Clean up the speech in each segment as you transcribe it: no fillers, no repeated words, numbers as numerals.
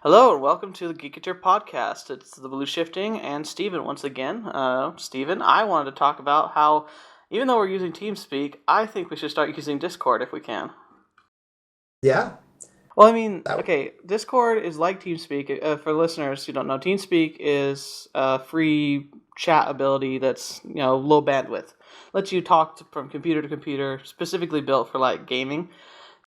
Hello and welcome to the Geeketeer podcast. It's TheBlueShifting and Steven once again. Steven, I wanted to talk about how, even though we're using TeamSpeak, I think we should start using Discord if we can. Yeah. Well, I mean, That, okay, Discord is like TeamSpeak. For listeners who don't know, TeamSpeak is a free chat ability that's, low bandwidth. Lets you talk from computer to computer, specifically built for, gaming.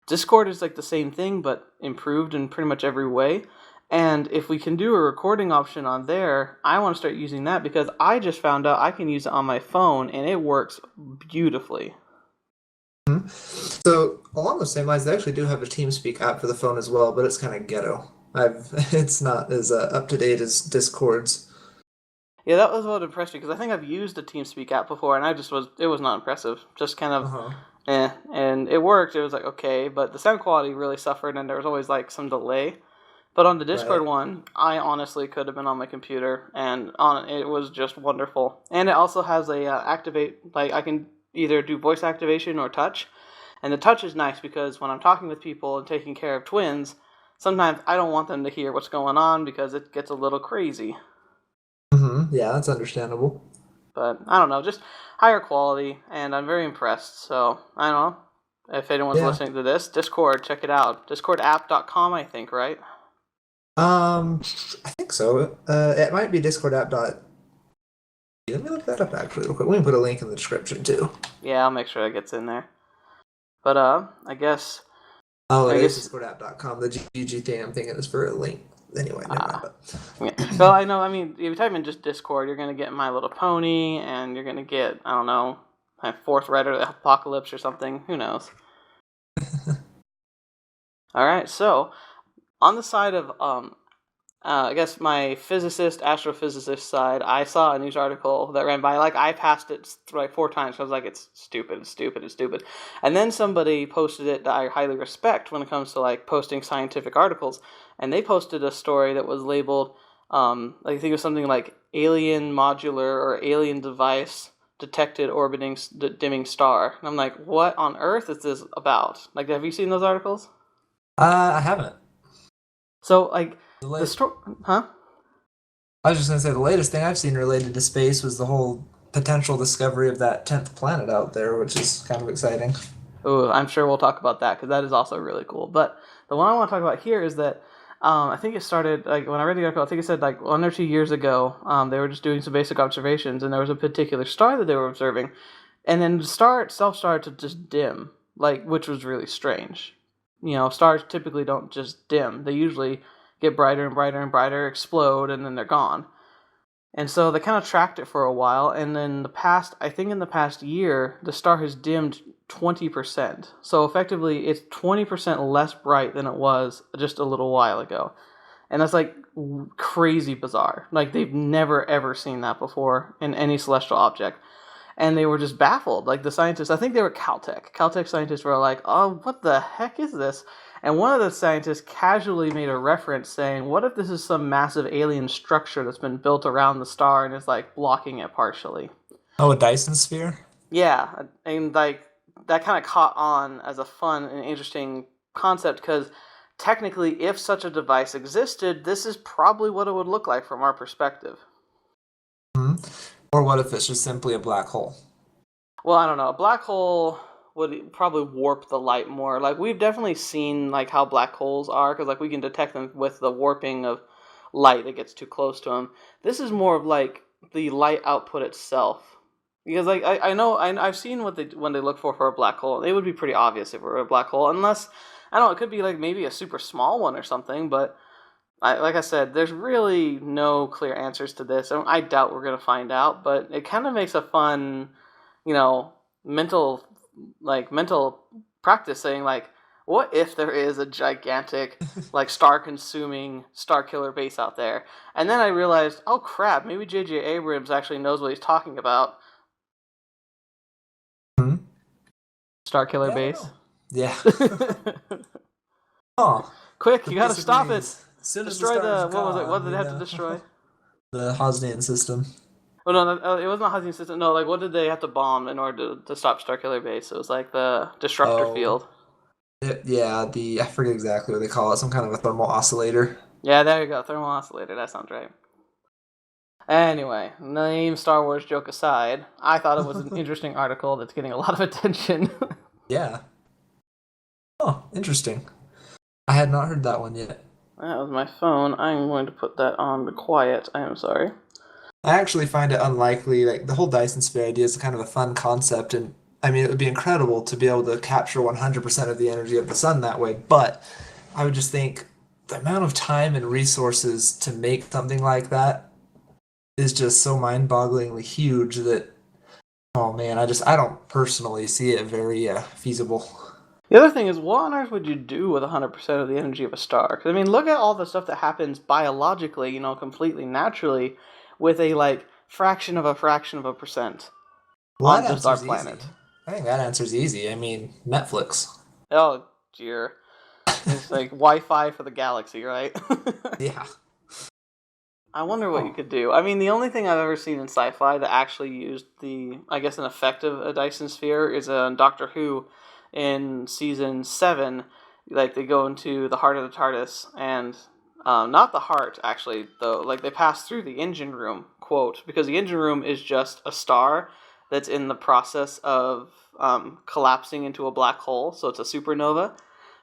Discord is like the same thing, but improved in pretty much every way. And if we can do a recording option on there, I want to start using that because I just found out I can use it on my phone and it works beautifully. so along the same lines, they actually do have a TeamSpeak app for the phone as well, but it's kind of ghetto. It's not as up to date as Discord's. Yeah, that was what impressed me because I think I've used a TeamSpeak app before and it was not impressive. Just kind of Uh-huh. and it worked. It was like okay, but the sound quality really suffered and there was always like some delay. But on the Discord Right. one, I honestly could have been on my computer, and on it was just wonderful. And it also has a activate, like I can either do voice activation or touch. And the touch is nice because when I'm talking with people and taking care of twins, sometimes I don't want them to hear what's going on because it gets a little crazy. Yeah, that's understandable. But I don't know, just higher quality, and I'm very impressed. So I don't know if anyone's Yeah. listening to this. Discord, check it out. DiscordApp.com, I think, right? I think so. It might be Discord app. Let me look that up actually real quick. We can put a link in the description too. Yeah, I'll make sure it gets in there. But I guess Oh, it I is guess discordapp.com. The GG thing I'm thinking is for a link. Anyway, never mind. yeah. Well, I know. I mean, if you type in just Discord, you're gonna get My Little Pony, and you're gonna get I don't know, my Fourth Rider Apocalypse or something. Who knows? All right. So on the side of I guess my astrophysicist side, I saw a news article that ran by. Like I passed it like four times. So I was like, it's stupid, it's stupid, it's stupid. And then somebody posted it that I highly respect when it comes to like posting scientific articles. And they posted a story that was labeled, I think it was something like alien modular or alien device detected orbiting dimming star. And I'm like, what on earth is this about? Like, have you seen those articles? I haven't. So like The the late, story, huh? I was just gonna say the latest thing I've seen related to space was the whole potential discovery of that 10th planet out there, which is kind of exciting. Ooh, I'm sure we'll talk about that because that is also really cool. But the one I want to talk about here is that I think it started like when I read the article. I think it said like 1 or 2 years ago. They were just doing some basic observations, and there was a particular star that they were observing, and then the star itself started to just dim, like which was really strange. Stars typically don't just dim; they usually get brighter and brighter and brighter, explode, and then they're gone. And so they kind of tracked it for a while, and then I think in the past year, the star has dimmed 20%. So effectively, it's 20% less bright than it was just a little while ago. And that's like crazy bizarre. Like they've never ever seen that before in any celestial object. And they were just baffled. Like the scientists, I think they were Caltech. Caltech scientists were like, "Oh, what the heck is this?" And one of the scientists casually made a reference saying, "What if this is some massive alien structure that's been built around the star and is like blocking it partially?" Oh, a Dyson sphere? Yeah, and like that kind of caught on as a fun and interesting concept because technically, if such a device existed, this is probably what it would look like from our perspective. Hmm. Or what if it's just simply a black hole? Well, I don't know. A black hole would probably warp the light more. Like we've definitely seen like how black holes are because like we can detect them with the warping of light that gets too close to them. This is more of like the light output itself. Because like I know I've seen what they when they look for a black hole. It would be pretty obvious if it were a black hole, unless I don't know. It could be like maybe a super small one or something. But like I said, there's really no clear answers to this. I doubt we're gonna find out. But it kind of makes a fun, you know, mental mental practice saying like, what if there is a gigantic like star consuming star killer base out there? And then I realized, oh crap, maybe J.J. Abrams actually knows what he's talking about. Hmm? Star killer Yeah, I don't base. know. Yeah. Oh, Quick, the you gotta basically stop it. means as soon as the Destroy star is the what was it? What gone, did they have to destroy? the Hosnian system. Oh no, it wasn't the Hudson system. No, like what did they have to bomb in order to stop Starkiller Base? It was like the disruptor Oh, field. yeah, the I forget exactly what they call it. Some kind of a thermal oscillator. Yeah, there you go. Thermal oscillator. That sounds right. Anyway, name Star Wars joke aside, I thought it was an interesting article that's getting a lot of attention. Yeah. Oh, interesting. I had not heard that one yet. That was my phone. I'm going to put that on the quiet. I am sorry. I actually find it unlikely. Like the whole Dyson sphere idea is kind of a fun concept, and I mean, it would be incredible to be able to capture 100% of the energy of the sun that way. But I would just think the amount of time and resources to make something like that is just so mind-bogglingly huge that, oh man, I don't personally see it very feasible. The other thing is, what on earth would you do with 100% of the energy of a star? Because, I mean, look at all the stuff that happens biologically, completely naturally, with a, fraction of a percent Well, on that just our answer's easy. planet. I think that answer's easy. I mean, Netflix. Oh, dear. It's like Wi-Fi for the galaxy, right? Yeah. I wonder what you could do. I mean, the only thing I've ever seen in sci-fi that actually used an effect of a Dyson sphere is Doctor Who in season 7. Like, they go into the heart of the TARDIS, and not the heart, actually, though. Like, they pass through the engine room, quote, because the engine room is just a star that's in the process of collapsing into a black hole, so it's a supernova,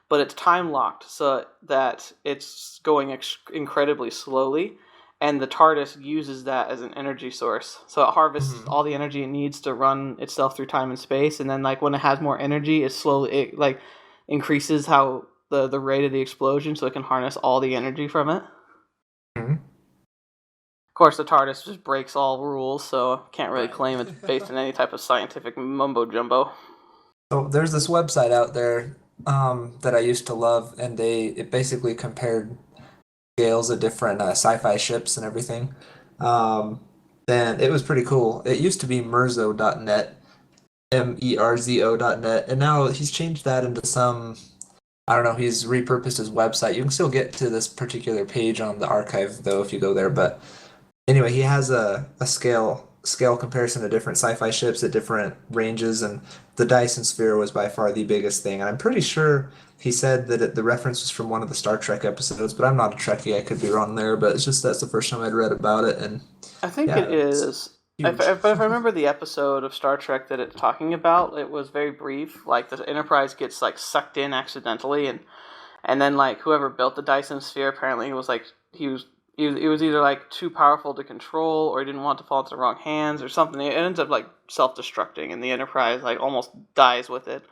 but it's time-locked so that it's going incredibly slowly, and the TARDIS uses that as an energy source. So it harvests all the energy it needs to run itself through time and space, and then when it has more energy, it increases how the rate of the explosion so it can harness all the energy from it. Mm-hmm. Of course, the TARDIS just breaks all rules, so can't really claim it's based on any type of scientific mumbo-jumbo. So there's this website out there that I used to love, and it basically compared scales of different sci-fi ships and everything. And it was pretty cool. It used to be Merzo.net, Merzo.net, and now he's changed that into some, I don't know, he's repurposed his website. You can still get to this particular page on the archive, though, if you go there. But anyway, he has a scale comparison of different sci-fi ships at different ranges, and the Dyson sphere was by far the biggest thing. And I'm pretty sure he said that the reference was from one of the Star Trek episodes, but I'm not a Trekkie. I could be wrong there, but it's just that's the first time I'd read about it, and I think yeah, it is. But if I remember the episode of Star Trek that it's talking about, it was very brief. Like, the Enterprise gets sucked in accidentally, and then whoever built the Dyson sphere apparently was he was either too powerful to control, or he didn't want to fall into the wrong hands or something. It ends up self-destructing, and the Enterprise almost dies with it.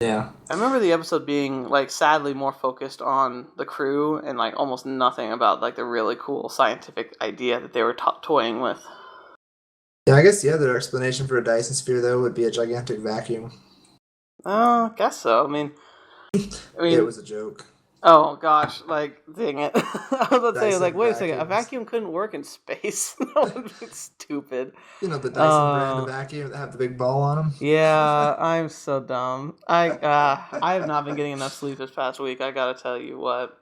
Yeah. I remember the episode being sadly more focused on the crew and almost nothing about the really cool scientific idea that they were toying with. Yeah, I guess the other explanation for a Dyson sphere though would be a gigantic vacuum. I guess so. I mean, It was a joke. Oh gosh, dang it! I was about to say, Dyson wait a second, a vacuums. vacuum couldn't work in space. That would be stupid. You know the Dyson brand of vacuum that have the big ball on them. Yeah, I'm so dumb. I have not been getting enough sleep this past week. I gotta tell you what.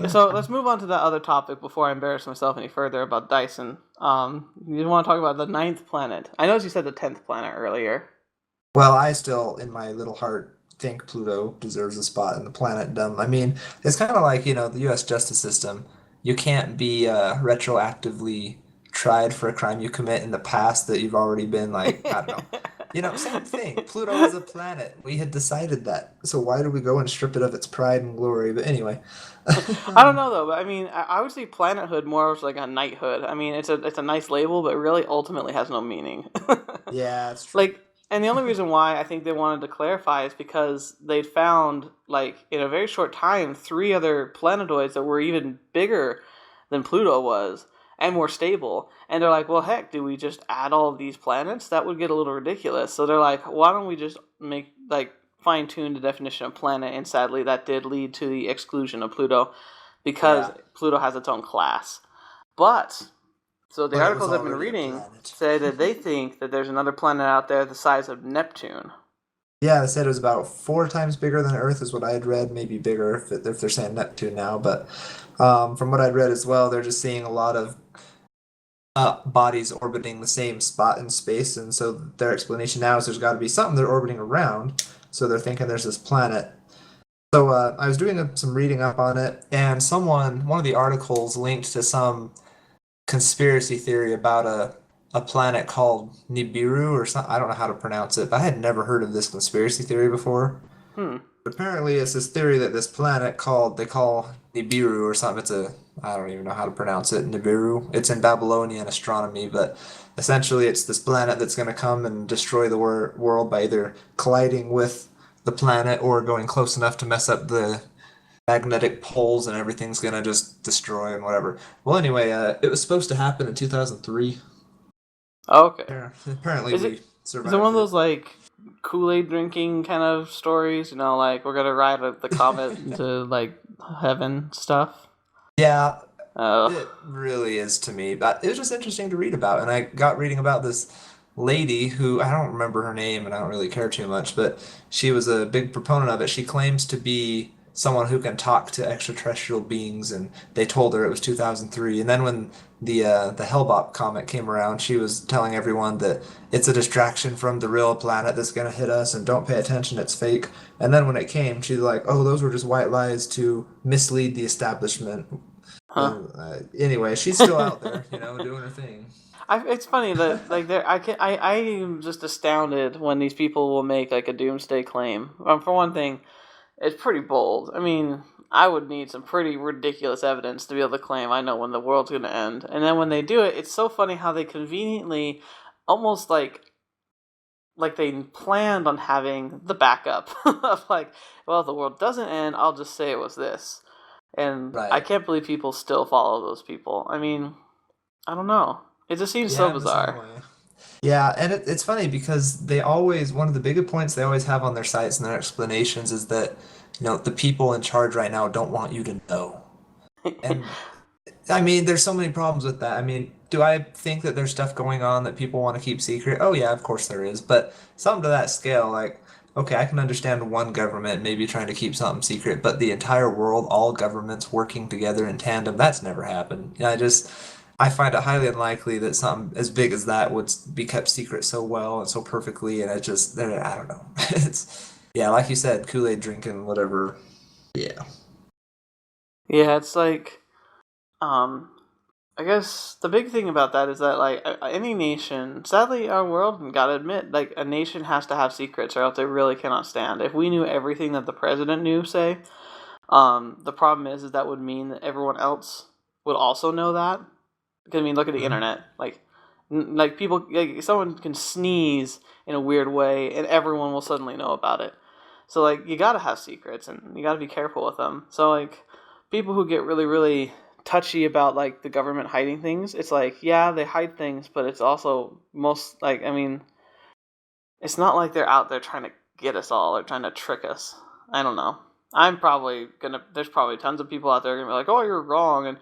So let's move on to that other topic before I embarrass myself any further about Dyson. You want to talk about the 9th planet? I noticed you said the 10th planet earlier. Well, I still, in my little heart, think Pluto deserves a spot in the planetdom. I mean, it's kind of like, the U.S. justice system. You can't be retroactively tried for a crime you commit in the past that you've already been, I don't know. Same thing. Pluto is a planet. We had decided that. So why do we go and strip it of its pride and glory? But anyway. I don't know, though. But I mean, I would see planethood more as a knighthood. I mean, it's a nice label, but it really ultimately has no meaning. Yeah, that's true. And the only reason why I think they wanted to clarify is because they'd found, in a very short time, 3 other planetoids that were even bigger than Pluto was and more stable. And they're like, well, heck, do we just add all of these planets? That would get a little ridiculous. So they're like, why don't we just make, fine-tune the definition of planet? And sadly, that did lead to the exclusion of Pluto because Pluto has its own class. So the articles I've been reading say that they think that there's another planet out there the size of Neptune. Yeah, they said it was about 4 times bigger than Earth is what I had read, maybe bigger if they're saying Neptune now. But from what I'd read as well, they're just seeing a lot of bodies orbiting the same spot in space. And so their explanation now is there's got to be something they're orbiting around. So they're thinking there's this planet So I was doing some reading up on it, and one of the articles linked to some conspiracy theory about a planet called Nibiru or something. I don't know how to pronounce it, but I had never heard of this conspiracy theory before. Hmm. Apparently, it's this theory that this planet they call Nibiru or something. I don't even know how to pronounce it. Nibiru. It's in Babylonian astronomy, but essentially, it's this planet that's going to come and destroy the world by either colliding with the planet or going close enough to mess up the magnetic poles, and everything's going to just destroy and whatever. Well, anyway, it was supposed to happen in 2003. Okay. Yeah, apparently Is it we is it one of survived it. those like Kool-Aid drinking kind of stories? You know, like we're gonna ride the comet into like heaven stuff. Yeah, Uh, it really is to me. But it was just interesting to read about, and I got reading about this lady who I don't remember her name, and I don't really care too much, but she was a big proponent of it. She claims to be someone who can talk to extraterrestrial beings, and they told her it was 2003. And then when the Hellbop comet came around, she was telling everyone that it's a distraction from the real planet that's going to hit us, and don't pay attention, it's fake. And then when it came, she's like, "Oh, those were just white lies to mislead the establishment." huh. Anyway, she's still out there, doing her thing. It's funny that like there I am just astounded when these people will make like a doomsday claim. For one thing, it's pretty bold. I mean, I would need some pretty ridiculous evidence to be able to claim I know when the world's going to end. And then when they do it, it's so funny how they conveniently, almost like they planned on having the backup of like, well, if the world doesn't end, I'll just say it was this. And I Right. can't believe people still follow those people. I mean, I don't know. It just seems Yeah, so I'm the same bizarre. way. Yeah, and it's funny because one of the bigger points they always have on their sites and their explanations is that, the people in charge right now don't want you to know. And I mean, there's so many problems with that. I mean, do I think that there's stuff going on that people want to keep secret? Oh yeah, of course there is. But something to that scale, like, okay, I can understand one government maybe trying to keep something secret, but the entire world, all governments working together in tandem, that's never happened. I find it highly unlikely that something as big as that would be kept secret so well and so perfectly, and I don't know. Yeah, like you said, Kool-Aid drinking, whatever. Yeah. Yeah, it's like, um, I guess the big thing about that is that like any nation, sadly, our world gotta admit, like a nation has to have secrets, or else they really cannot stand. If we knew everything that the president knew, say, the problem is that would mean that everyone else would also know that. Because I mean, look at the Mhm. internet. Like people, like someone can sneeze in a weird way, and everyone will suddenly know about it. So like, you gotta have secrets, and you gotta be careful with them. So like, people who get really, really touchy about like the government hiding things, it's like, yeah, they hide things, but it's also most like, I mean, it's not like they're out there trying to get us all or trying to trick us. I don't know. I'm probably gonna. There's probably tons of people out there gonna be like, "Oh, you're wrong,"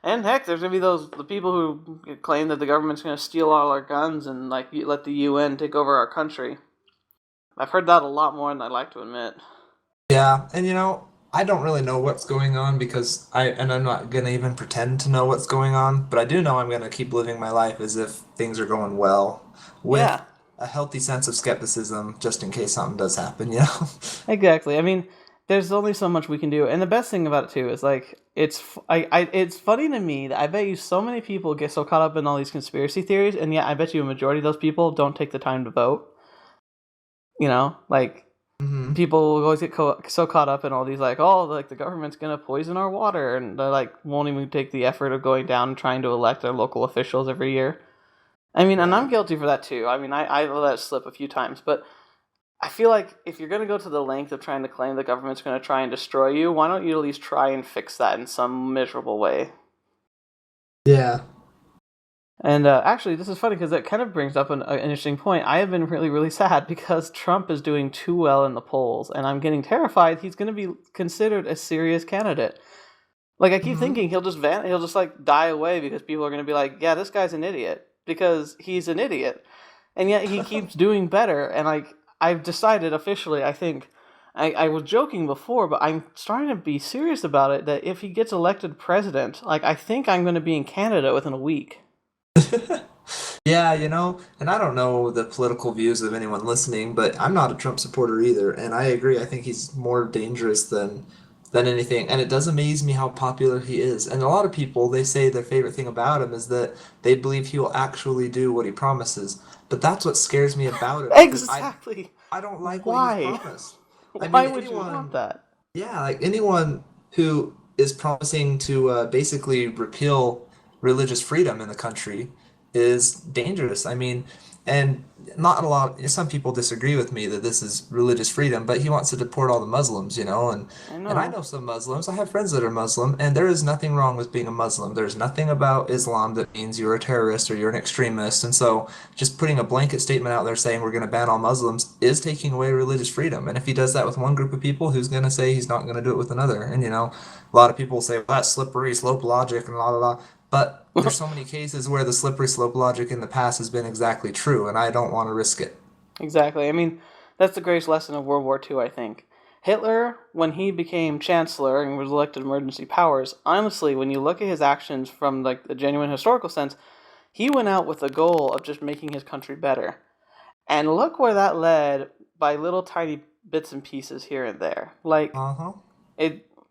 and heck, there's gonna be the people who claim that the government's gonna steal all our guns and like let the UN take over our country. I've heard that a lot more than I'd like to admit. Yeah, and I don't really know what's going on I'm not gonna even pretend to know what's going on, but I do know I'm gonna keep living my life as if things are going well, with Yeah, a healthy sense of skepticism just in case something does happen. exactly. I mean, there's only so much we can do, and the best thing about it too is like it's funny to me that I bet you so many people get so caught up in all these conspiracy theories, and yet I bet you a majority of those people don't take the time to vote. You know, like Hmm. people always get so caught up in all these like, oh, like the government's gonna poison our water, and they like won't even take the effort of going down and trying to elect their local officials every year. I mean, and I'm Right. guilty for that too. I mean, I let it slip a few times, but I feel like if you're gonna go to the length of trying to claim the government's gonna try and destroy you, why don't you at least try and fix that in some miserable way? Yeah. And actually, this is funny because that kind of brings up an interesting point. I have been really, really sad because Trump is doing too well in the polls, and I'm getting terrified he's going to be considered a serious candidate. Like I keep Hmm. thinking he'll just like die away because people are going to be like, yeah, this guy's an idiot because he's an idiot, and yet he keeps doing better. And like I've decided officially, I think I was joking before, but I'm starting to be serious about it. That if he gets elected president, like I think I'm going to be in Canada within a week. Yeah, and I don't know the political views of anyone listening, but I'm not a Trump supporter either, and I agree. I think he's more dangerous than anything, and it does amaze me how popular he is. And a lot of people, they say their favorite thing about him is that they believe he will actually do what he promises. But that's what scares me about him because Exactly. I don't like what he's Why? promised. I Why mean, would you want anyone, that? yeah, like anyone who is promising to basically repeal religious freedom in the country is dangerous. I mean, and not a lot, some people disagree with me that this is religious freedom, but he wants to deport all the Muslims, I and I know. know some Muslims. I have friends that are Muslim, and there is nothing wrong with being a Muslim. There's nothing about Islam that means you're a terrorist or you're an extremist. And so just putting a blanket statement out there saying we're going to ban all Muslims is taking away religious freedom. And if he does that with one group of people, who's going to say he's not going to do it with another? And, a lot of people say, well, that's slippery slope logic and blah, blah, blah. But there's so many cases where the slippery slope logic in the past has been exactly true, and I don't want to risk it. Exactly. I mean, that's the greatest lesson of World War II, I think. Hitler, when he became chancellor and was elected emergency powers, honestly, when you look at his actions from like the genuine historical sense, he went out with the goal of just making his country better. And look where that led by little tiny bits and pieces here and there. Uh-huh.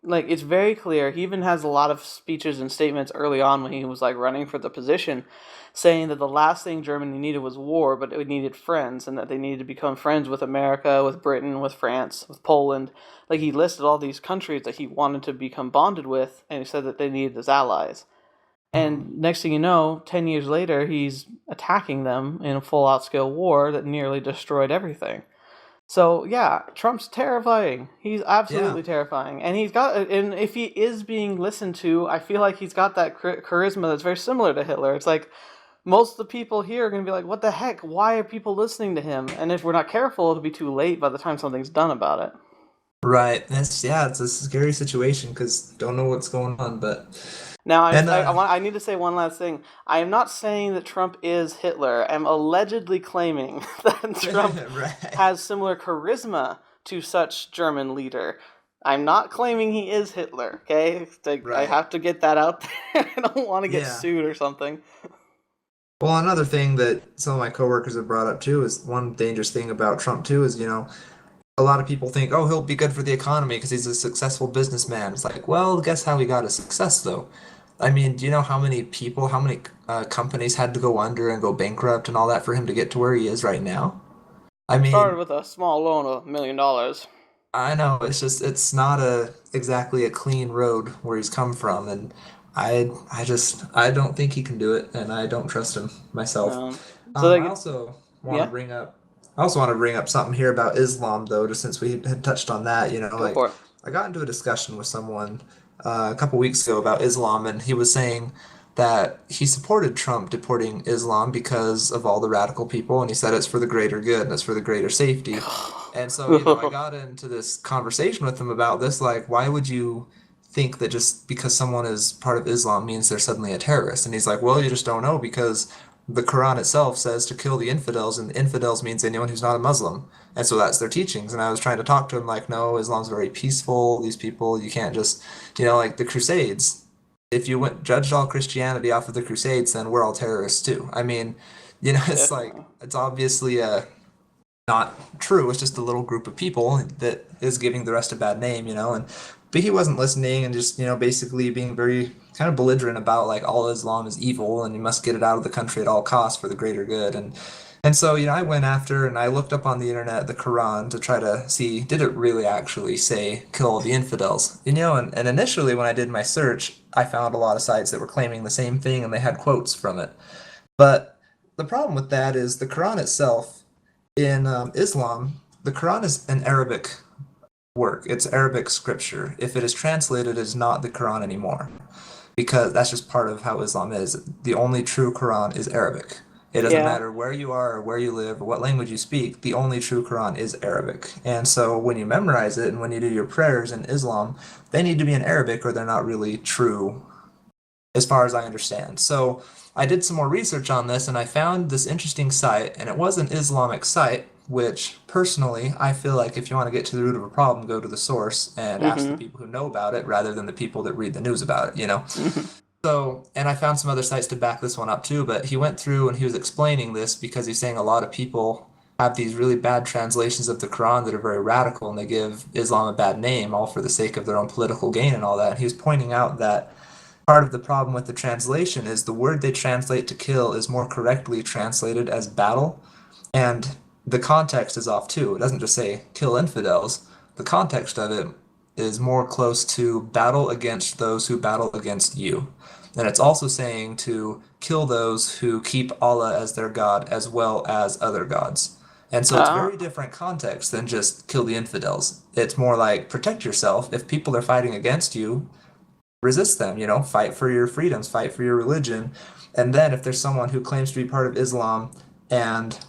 It's very clear. He even has a lot of speeches and statements early on when he was like running for the position, saying that the last thing Germany needed was war, but it needed friends, and that they needed to become friends with America, with Britain, with France, with Poland. Like he listed all these countries that he wanted to become bonded with, and he said that they needed as allies. Mhm. And next thing you know, 10 years later, he's attacking them in a full-out scale war that nearly destroyed everything. So yeah, Trump's terrifying. He's Yeah. absolutely terrifying, and and if he is being listened to, I feel like he's got that charisma that's very similar to Hitler. It's like most of the people here are gonna be like, "What the heck? Why are people listening to him?" And if we're not careful, it'll be too late by the time something's done about it. Right. It's a scary situation because don't know what's going on, but Now, and I need to say one last thing. I am not saying that Trump is Hitler. I'm allegedly claiming that Trump right. has similar charisma to such German leader. I'm not claiming he is Hitler, okay? Like, I Right. have to get that out there. I don't want to get Yeah. sued or something. Well, another thing that some of my coworkers have brought up too is one dangerous thing about Trump too is, a lot of people think, oh, he'll be good for the economy because he's a successful businessman. It's like, well, guess how he got his success though? I mean, do you know how many people, how many companies had to go under and go bankrupt and all that for him to get to where he is right now? I Started mean, with a small loan of $1 million. I know it's not a exactly a clean road where he's come from, and I don't think he can do it, and I don't trust him myself. So, I like, also want to yeah, bring up something here about Islam though, just since we had touched on that. go Like for it. I got into a discussion with someone a couple weeks ago about Islam, and he was saying that he supported Trump deporting Islam because of all the radical people, and he said it's for the greater good and it's for the greater safety. And so, I got into this conversation with him about this, like, why would you think that just because someone is part of Islam means they're suddenly a terrorist? And he's like, well, you just don't know because the Quran itself says to kill the infidels, and infidels means anyone who's not a Muslim. And so that's their teachings. And I was trying to talk to him like, no, Islam's very peaceful. These people, you can't just, like the Crusades. If you went judged all Christianity off of the Crusades, then we're all terrorists too. I mean, it's like Definitely. it's obviously not true. It's just a little group of people that is giving the rest a bad name, and but he wasn't listening and just, basically being very kind of belligerent about like all Islam is evil and you must get it out of the country at all costs for the greater good. And so, I went after and I looked up on the internet the Quran to try to see did it really actually say kill all the infidels. And initially when I did my search, I found a lot of sites that were claiming the same thing and they had quotes from it. But the problem with that is the Quran itself in Islam, the Quran is an Arabic work. It's Arabic scripture. If it is translated, it is not the Quran anymore because that's just part of how Islam is. The only true Quran is Arabic. It doesn't Yeah. matter where you are or where you live or what language you speak, the only true Quran is Arabic. And so when you memorize it and when you do your prayers in Islam, they need to be in Arabic or they're not really true as far as I understand. So I did some more research on this and I found this interesting site, and it was an Islamic site, which personally I feel like if you want to get to the root of a problem, go to the source and ask the Mm-hmm. people who know about it rather than the people that read the news about it. Mm-hmm. So, and I found some other sites to back this one up too, but he went through and he was explaining this because he's saying a lot of people have these really bad translations of the Quran that are very radical and they give Islam a bad name, all for the sake of their own political gain and all that. And he was pointing out that part of the problem with the translation is the word they translate to kill is more correctly translated as battle, and the context is off too. It doesn't just say kill infidels. The context of it is more close to battle against those who battle against you. And it's also saying to kill those who keep Allah as their God as well as other gods. And so it's Uh, very different context than just kill the infidels. It's more like protect yourself. If people are fighting against you, resist them, fight for your freedoms, fight for your religion. And then if there's someone who claims to be part of Islam and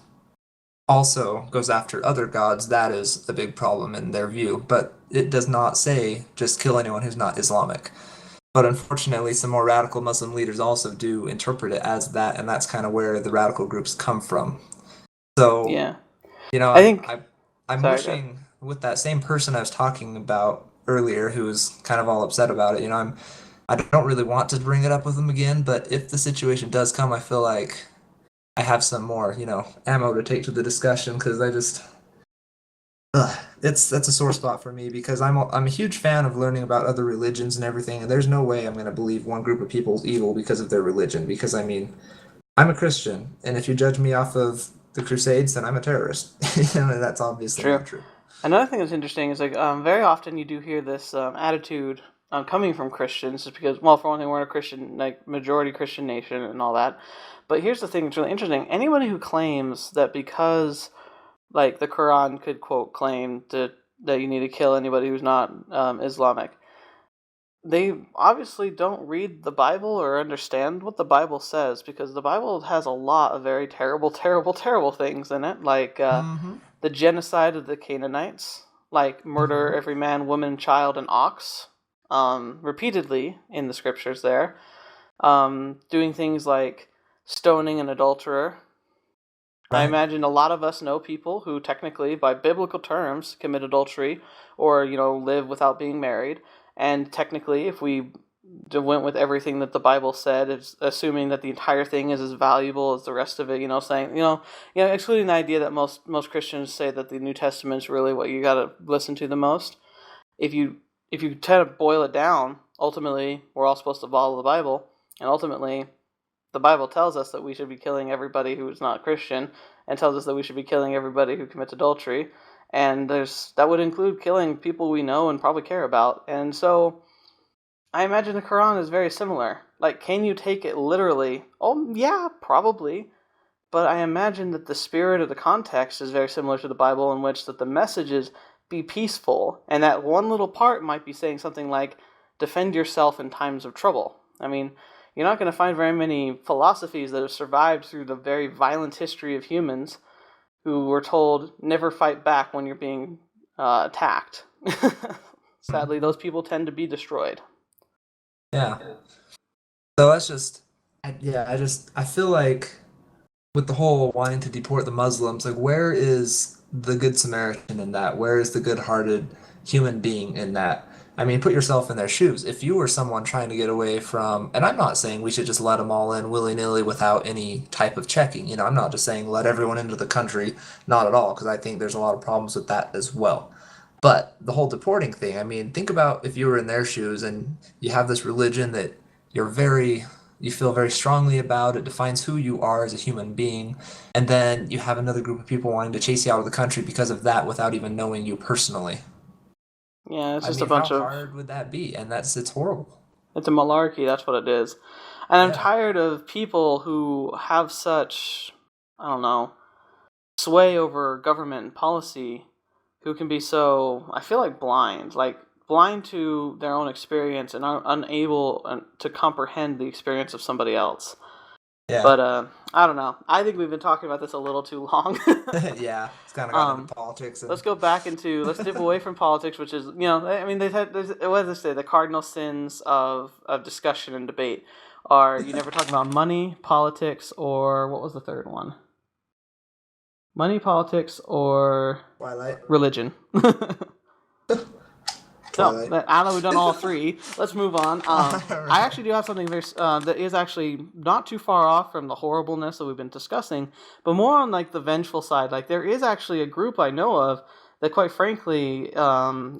also goes after other gods, that is a big problem in their view. But it does not say just kill anyone who's not Islamic. But unfortunately, some more radical Muslim leaders also do interpret it as that, and that's kind of where the radical groups come from. So, yeah. you know, I I'm think. I'm I'm Sorry, Dad. wishing with that same person I was talking about earlier, who was kind of all upset about it. I don't really want to bring it up with him again, but if the situation does come, I feel like I have some more, ammo to take to the discussion because that's a sore spot for me because I'm a huge fan of learning about other religions and everything, and there's no way I'm going to believe one group of people is evil because of their religion. Because I mean, I'm a Christian, and if you judge me off of the Crusades, then I'm a terrorist. And that's obviously True. not true. Another thing that's interesting is like very often you do hear this attitude coming from Christians, just because, well, for one thing, we're a Christian, like majority Christian nation and all that. But here's the thing that's really interesting: anybody who claims that because like the Quran could quote claim that you need to kill anybody who's not Islamic, they obviously don't read the Bible or understand what the Bible says, because the Bible has a lot of very terrible, terrible, terrible things in it, like Mm-hmm. the genocide of the Canaanites, like murder Mm-hmm. every man, woman, child, and ox, repeatedly in the scriptures there. Doing things like stoning an adulterer. I Right. imagine a lot of us know people who technically, by biblical terms, commit adultery or, live without being married. And technically, if we went with everything that the Bible said, it's assuming that the entire thing is as valuable as the rest of it, saying, excluding the idea that most Christians say that the New Testament is really what you got to listen to the most. If you try to boil it down, ultimately we're all supposed to follow the Bible, and ultimately the Bible tells us that we should be killing everybody who is not Christian, and tells us that we should be killing everybody who commits adultery, and that would include killing people we know and probably care about. And so I imagine the Quran is very similar. Like, can you take it literally? Oh, yeah, probably. But I imagine that the spirit of the context is very similar to the Bible, in which that the message is be peaceful, and that one little part might be saying something like defend yourself in times of trouble. I mean, you're not going to find very many philosophies that have survived through the very violent history of humans who were told never fight back when you're being attacked. Sadly, those people tend to be destroyed. Yeah. So that's just, yeah, I feel like with the whole wanting to deport the Muslims, like where is the good Samaritan in that? Where is the good-hearted human being in that? I mean, put yourself in their shoes. If you were someone trying to get away from, and I'm not saying we should just let them all in willy-nilly without any type of checking. I'm not just saying let everyone into the country, not at all, because I think there's a lot of problems with that as well. But the whole deporting thing, I mean, think about if you were in their shoes and you have this religion that you're very you feel very strongly about, it defines who you are as a human being, and then you have another group of people wanting to chase you out of the country because of that without even knowing you personally. Yeah, it's I just a mean, how bunch of hard would that be? And it's horrible. it's a malarkey. That's what it is. And I'm Yeah. tired of people who have such, I don't know, sway over government and policy, who can be so, I feel like blind to their own experience and are unable to comprehend the experience of somebody else. Yeah. But I don't know. I think we've been talking about this a little too long. Yeah. It's kind of gotten into um, politics let's and go back into, let's dip away from politics, which is, I mean, what do they say? The cardinal sins of discussion and debate are you never talk about money, politics, or what was the third one? Money, politics, or Twilight. religion. Twilight. No, I know we've done all three. Let's move on. I Right. actually do have something very that is actually not too far off from the horribleness that we've been discussing, but more on like the vengeful side. Like there is actually a group I know of that, quite frankly,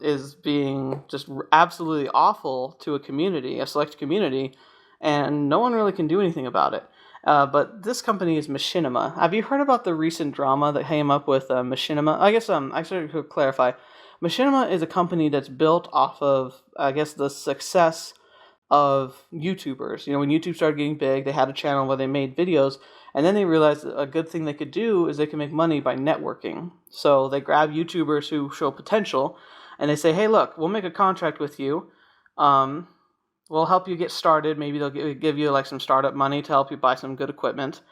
is being just absolutely awful to a select community, and no one really can do anything about it. But this company is Machinima. Have you heard about the recent drama that came up with Machinima? I guess I should clarify. Machinima is a company that's built off of, I guess, the success of YouTubers. You know, when YouTube started getting big, they had a channel where they made videos, and then they realized that a good thing they could do is they could make money by networking. So they grab YouTubers who show potential, and they say, hey, look, we'll make a contract with you. We'll help you get started. Maybe they'll give you like some startup money to help you buy some good equipment.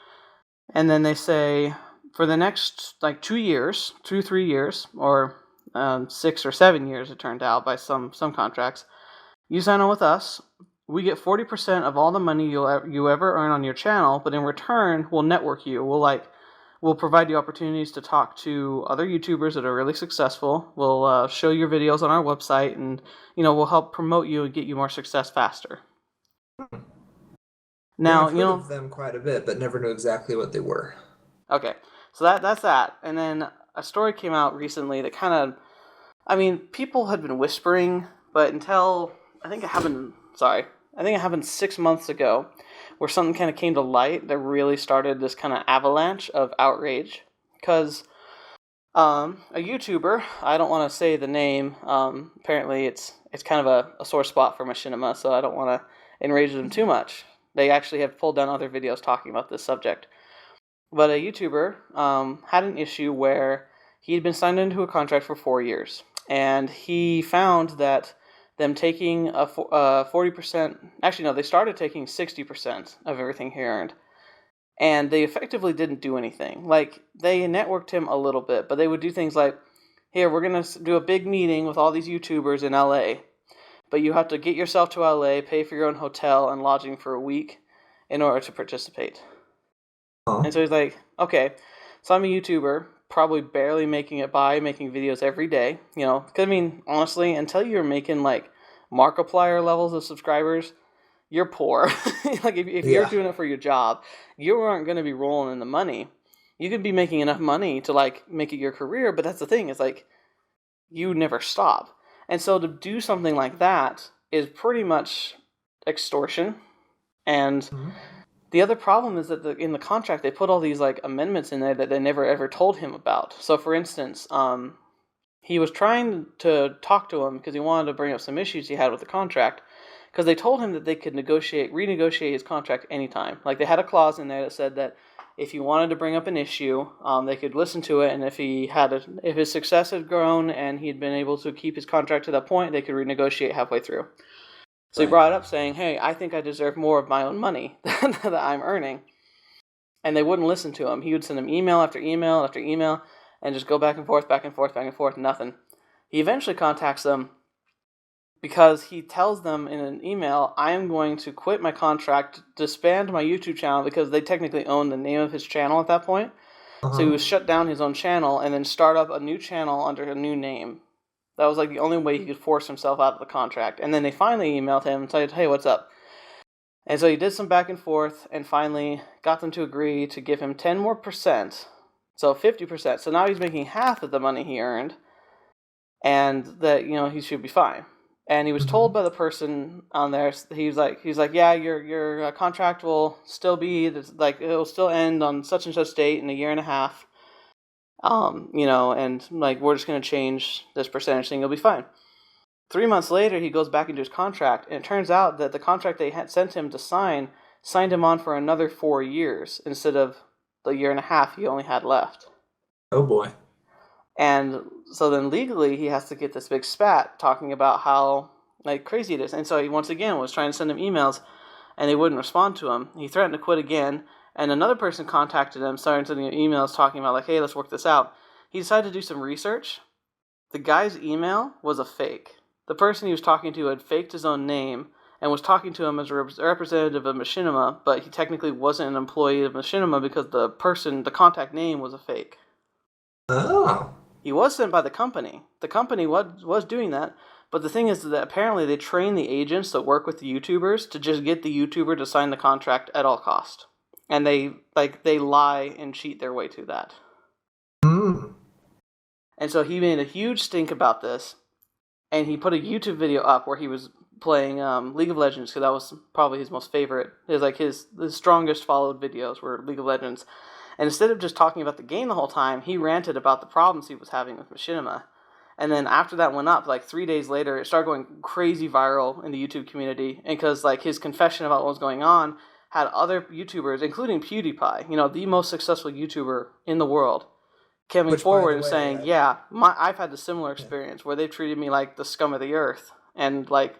And then they say, for the next like 2 years, 3 years, or 6 or 7 years, it turned out by some contracts, you sign on with us. We get 40% of all the money you ever earn on your channel, but in return, we'll network you. We'll provide you opportunities to talk to other YouTubers that are really successful. We'll show your videos on our website, and we'll help promote you and get you more success faster. Now, I've heard of them quite a bit, but never knew exactly what they were. Okay, so that's that. And then a story came out recently that kind of, people had been whispering, but until I think it happened 6 months ago, where something kind of came to light that really started this kind of avalanche of outrage. Because a YouTuber, I don't want to say the name, apparently it's kind of a sore spot for Machinima, so I don't want to enrage them too much. They actually have pulled down other videos talking about this subject. But a YouTuber had an issue where he had been signed into a contract for 4 years, and he found that them taking a 40%, actually no, they started taking 60% of everything he earned, and they effectively didn't do anything. Like, they networked him a little bit, but they would do things like, here, we're going to do a big meeting with all these YouTubers in LA, but you have to get yourself to LA, pay for your own hotel and lodging for a week in order to participate. Huh? And so he's like, okay, so I'm a YouTuber, probably barely making it by, making videos every day, because honestly, until you're making like Markiplier levels of subscribers, you're poor. Like if you're doing it for your job, you aren't going to be rolling in the money. You could be making enough money to like make it your career, but that's the thing, it's like you never stop. And so to do something like that is pretty much extortion. And the other problem is that in the contract, they put all these like amendments in there that they never ever told him about. So for instance, he was trying to talk to him because he wanted to bring up some issues he had with the contract, because they told him that they could renegotiate his contract anytime. Like they had a clause in there that said that if he wanted to bring up an issue, they could listen to it, and if his success had grown and he had been able to keep his contract to that point, they could renegotiate halfway through. So he brought it up saying, hey, I think I deserve more of my own money that I'm earning. And they wouldn't listen to him. He would send them email after email after email and just go back and forth, nothing. He eventually contacts them because he tells them in an email, I am going to quit my contract, disband my YouTube channel, because they technically own the name of his channel at that point. So he would shut down his own channel and then start up a new channel under a new name. That was like the only way he could force himself out of the contract. And then they finally emailed him and said, hey, what's up? And so he did some back and forth and finally got them to agree to give him 10% more. So 50%. So now he's making half of the money he earned, and that, he should be fine. And he was told by the person on there, he's like, yeah, your contract will still be, like, it'll still end on such and such date in a year and a half. And like, we're just going to change this percentage thing, it'll be fine. 3 months later, he goes back into his contract, and it turns out that the contract they had sent him to signed him on for another 4 years instead of the year and a half he only had left. Oh boy. And so then legally, he has to get this big spat talking about how like crazy it is. And so he once again was trying to send him emails, and they wouldn't respond to him. He threatened to quit again. And another person contacted him, started sending him emails talking about, like, hey, let's work this out. He decided to do some research. The guy's email was a fake. The person he was talking to had faked his own name and was talking to him as a representative of Machinima, but he technically wasn't an employee of Machinima because the contact name was a fake. Oh. He was sent by the company. The company was doing that, But the thing is that apparently they train the agents that work with the YouTubers to just get the YouTuber to sign the contract at all cost. And they lie and cheat their way to that. Mm. And so he made a huge stink about this, and he put a YouTube video up where he was playing League of Legends, because that was probably his most favorite. His strongest followed videos were League of Legends. And instead of just talking about the game the whole time, he ranted about the problems he was having with Machinima. And then after that went up, like 3 days later, it started going crazy viral in the YouTube community. And because like his confession about what was going on had other YouTubers, including PewDiePie, the most successful YouTuber in the world, coming forward and saying, I've had a similar experience where they've treated me like the scum of the earth and like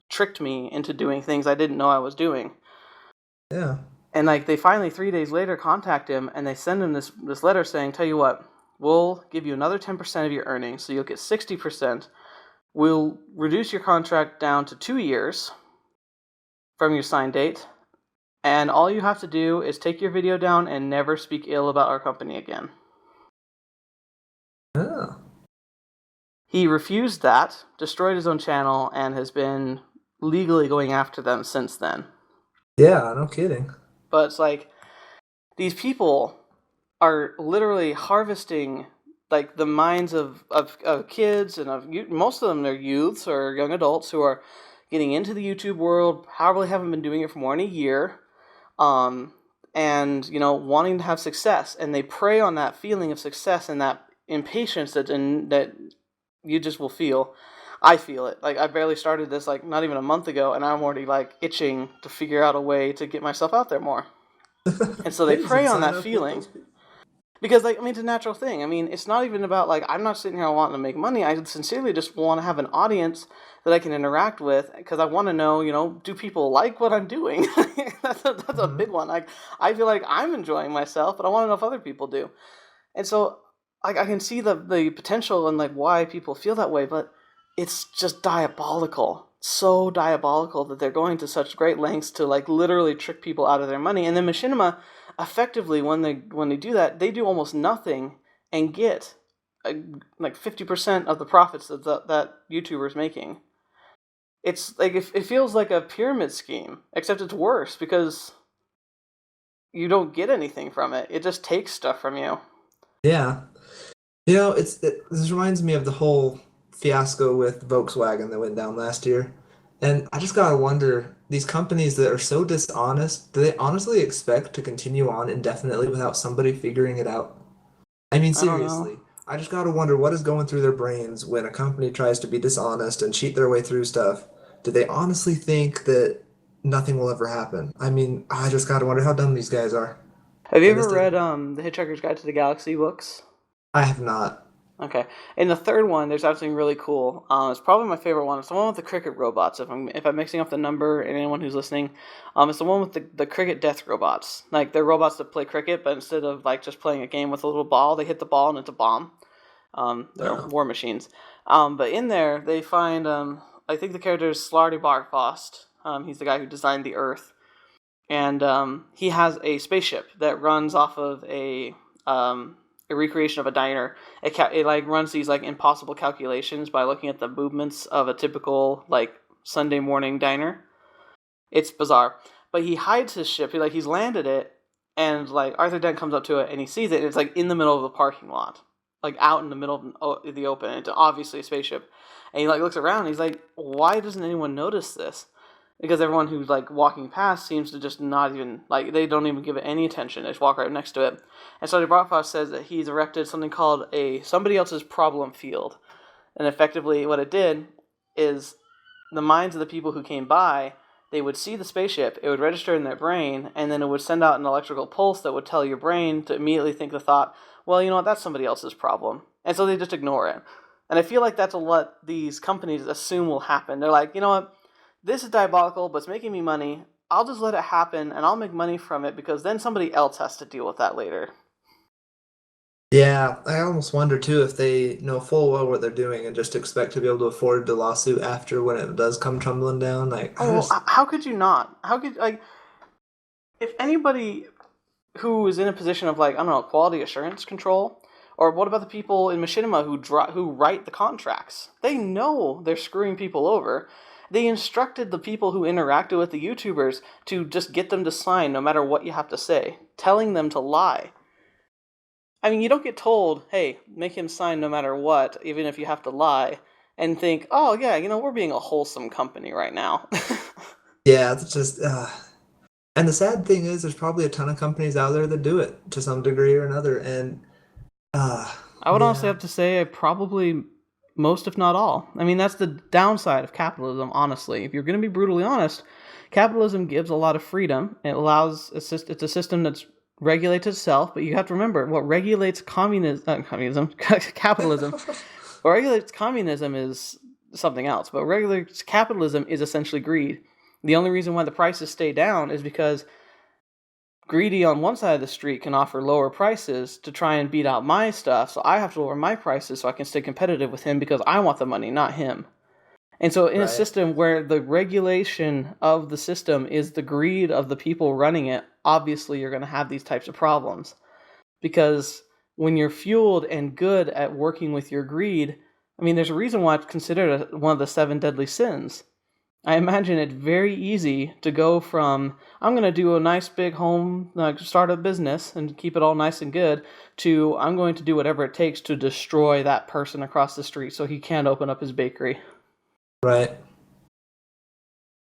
tricked me into doing things I didn't know I was doing. Yeah. And like they finally 3 days later contact him, and they send him this letter saying, tell you what, we'll give you another 10% of your earnings, so you'll get 60%. We'll reduce your contract down to 2 years from your sign date, and all you have to do is take your video down and never speak ill about our company again. Oh. He refused that, destroyed his own channel, and has been legally going after them since then. Yeah, no kidding. But it's like, these people are literally harvesting like the minds of kids, and most of them they're youths or young adults who are getting into the YouTube world, probably haven't been doing it for more than a year, and wanting to have success, and they prey on that feeling of success and that impatience that you just will feel. I feel it. Like I barely started this like not even a month ago, and I'm already like itching to figure out a way to get myself out there more. And so they prey on that feeling. Because, like, I mean, it's a natural thing. I mean, it's not even about, like, I'm not sitting here wanting to make money. I sincerely just want to have an audience that I can interact with, because I want to know, do people like what I'm doing? That's a big one. Like, I feel like I'm enjoying myself, but I want to know if other people do. And so, like, I can see the potential and, like, why people feel that way, but it's just diabolical. So diabolical that they're going to such great lengths to, like, literally trick people out of their money. And then Machinima, effectively, when they do that, they do almost nothing and get like 50% of the profits that YouTuber's making. It's like it feels like a pyramid scheme, except it's worse because you don't get anything from it. It just takes stuff from you. Yeah. This reminds me of the whole fiasco with Volkswagen that went down last year. And I just gotta wonder, these companies that are so dishonest, do they honestly expect to continue on indefinitely without somebody figuring it out? I mean, seriously, I just gotta wonder what is going through their brains when a company tries to be dishonest and cheat their way through stuff. Do they honestly think that nothing will ever happen? I mean, I just gotta wonder how dumb these guys are. Have you And ever this read The Hitchhiker's Guide to the Galaxy books? I have not. Okay. In the third one, there's something really cool. It's probably my favorite one. It's the one with the cricket robots. If I'm mixing up the number, and anyone who's listening, it's the one with the cricket death robots. Like they're robots that play cricket, but instead of like just playing a game with a little ball, they hit the ball and it's a bomb. They're war machines. But in there, they find I think the character is Slarty Barkfrost. He's the guy who designed the Earth, and he has a spaceship that runs off of a recreation of a diner. It like runs these like impossible calculations by looking at the movements of a typical like Sunday morning diner. It's bizarre, but he hides his ship. He's landed it, and like Arthur Dent comes up to it and he sees it. And it's like in the middle of the parking lot, like out in the middle of the open. It's obviously a spaceship, and he like looks around. And he's like, "Why doesn't anyone notice this?" Because everyone who's like walking past seems to just not even like they don't even give it any attention. They just walk right next to it. And so Brockfoss says that he's erected something called somebody else's problem field, and effectively what it did is the minds of the people who came by, they would see the spaceship, it would register in their brain, and then it would send out an electrical pulse that would tell your brain to immediately think the thought, well, you know what, that's somebody else's problem, and so they just ignore it. And I feel like that's what these companies assume will happen. They're like, you know what, this is diabolical, but it's making me money. I'll just let it happen, and I'll make money from it, because then somebody else has to deal with that later. Yeah, I almost wonder too if they know full well what they're doing and just expect to be able to afford the lawsuit after when it does come tumbling down. Like, how could you not? How could, like, if anybody who is in a position of, like, I don't know, quality assurance control, Or what about the people in Machinima who write the contracts? They know they're screwing people over. They instructed the people who interacted with the YouTubers to just get them to sign no matter what you have to say, telling them to lie. I mean, you don't get told, hey, make him sign no matter what, even if you have to lie, and think, oh, yeah, we're being a wholesome company right now. Yeah, it's just, and the sad thing is, there's probably a ton of companies out there that do it to some degree or another, and I would honestly have to say probably most, if not all. I mean, that's the downside of capitalism, honestly. If you're going to be brutally honest, capitalism gives a lot of freedom. It allows, it's a system that regulates itself, but you have to remember, what regulates capitalism, what regulates communism is something else, but what regulates capitalism is essentially greed. The only reason why the prices stay down is because greedy on one side of the street can offer lower prices to try and beat out my stuff, so I have to lower my prices so I can stay competitive with him because I want the money, not him. And so in a system where the regulation of the system is the greed of the people running it, obviously you're going to have these types of problems. Because when you're fueled and good at working with your greed, I mean, there's a reason why it's considered one of the 7 deadly sins. I imagine it very easy to go from, I'm going to do a nice big home, start a business and keep it all nice and good, to I'm going to do whatever it takes to destroy that person across the street so he can't open up his bakery. Right.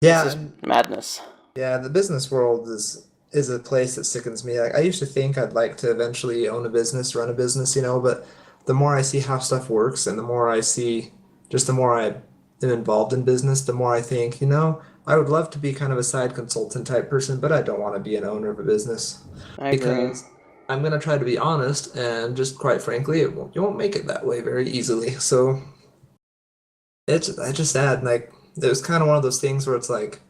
Yeah. This is madness. Yeah, the business world is a place that sickens me. Like, I used to think I'd like to eventually own a business, run a business, but the more I see how stuff works and the more I see, just the more I am involved in business, the more I think, I would love to be kind of a side consultant type person, but I don't want to be an owner of a business. I agree. Because I'm going to try to be honest, and just quite frankly, you won't make it that way very easily. So it's just sad. Like, it was kind of one of those things where it's like,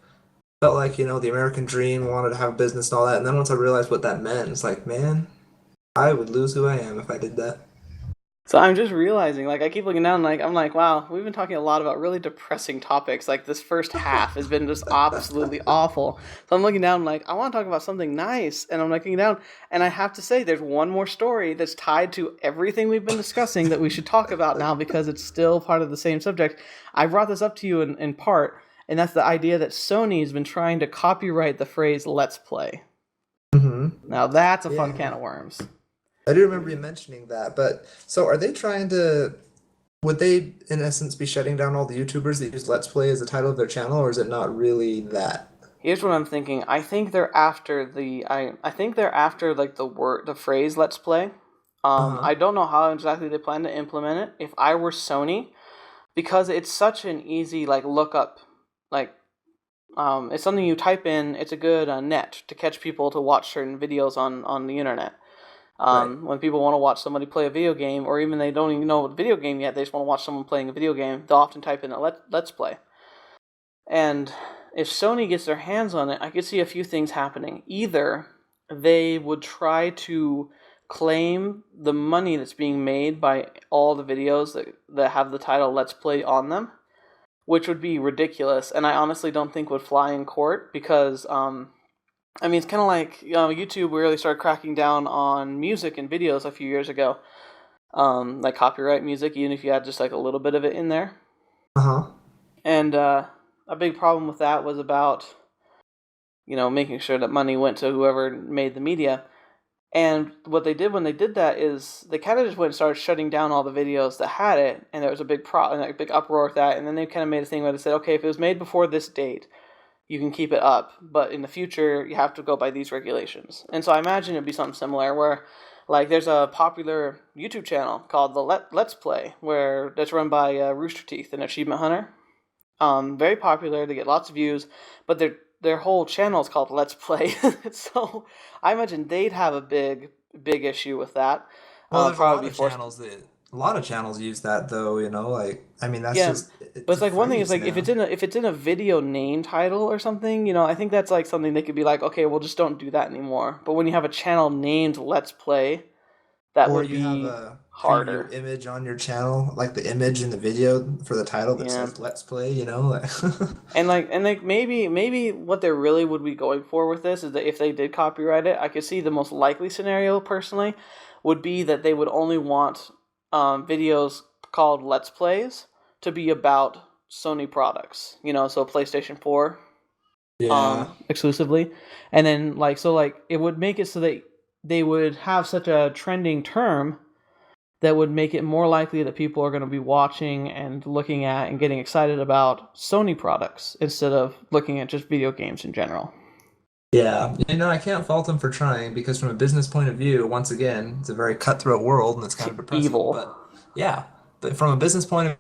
felt like, the American dream, wanted to have a business and all that. And then once I realized what that meant, it's like, man, I would lose who I am if I did that. So I'm just realizing, I keep looking down, I'm like, wow, we've been talking a lot about really depressing topics. Like, this first half has been just absolutely awful. So I'm looking down, I want to talk about something nice. And I'm looking down, and I have to say, there's one more story that's tied to everything we've been discussing that we should talk about now because it's still part of the same subject. I brought this up to you in part, and that's the idea that Sony's been trying to copyright the phrase "Let's Play." Mm-hmm. Now that's a fun can of worms. I do remember you mentioning that, but so are they would they in essence be shutting down all the YouTubers that use Let's Play as the title of their channel, or is it not really that? Here's what I'm thinking. I think they're after the phrase "Let's Play." I don't know how exactly they plan to implement it. If I were Sony, because it's such an easy look up, it's something you type in. It's a good net to catch people to watch certain videos on the internet. When people want to watch somebody play a video game, or even they don't even know what video game yet, they just want to watch someone playing a video game, they'll often type in a Let's Play. And if Sony gets their hands on it, I could see a few things happening. Either they would try to claim the money that's being made by all the videos that have the title Let's Play on them, which would be ridiculous, and I honestly don't think would fly in court, because it's kind of like YouTube really started cracking down on music and videos a few years ago, like copyright music, even if you had just a little bit of it in there. And a big problem with that was about making sure that money went to whoever made the media. And what they did when they did that is they kind of just went and started shutting down all the videos that had it, and there was a big uproar with that. And then they kind of made a thing where they said, okay, if it was made before this date, you can keep it up, but in the future, you have to go by these regulations. And so I imagine it'd be something similar where, there's a popular YouTube channel called the Let's Play, that's run by Rooster Teeth, an achievement hunter. Very popular, they get lots of views, but their whole channel is called Let's Play. So I imagine they'd have a big issue with that. Well, there's a lot of channels use that, though, that's just... But it's one thing is if it's in a video name title or something, I think that's something they could be okay, well, just don't do that anymore. But when you have a channel named Let's Play, that would be preview harder. image on your channel, like the image in the video for the title that Yeah. says "Let's Play," you know? Like, And maybe what they really would be going for with this is that if they did copyright it, I could see the most likely scenario personally would be that they would only want videos called Let's Plays to be about Sony products. So PlayStation 4 yeah, exclusively, and then it would make it so that they would have such a trending term that would make it more likely that people are going to be watching and looking at and getting excited about Sony products instead of looking at just video games in general. yeah. I can't fault them for trying because from a business point of view, once again, it's a very cutthroat world and it's kind of depressing. Evil. But yeah, but from a business point of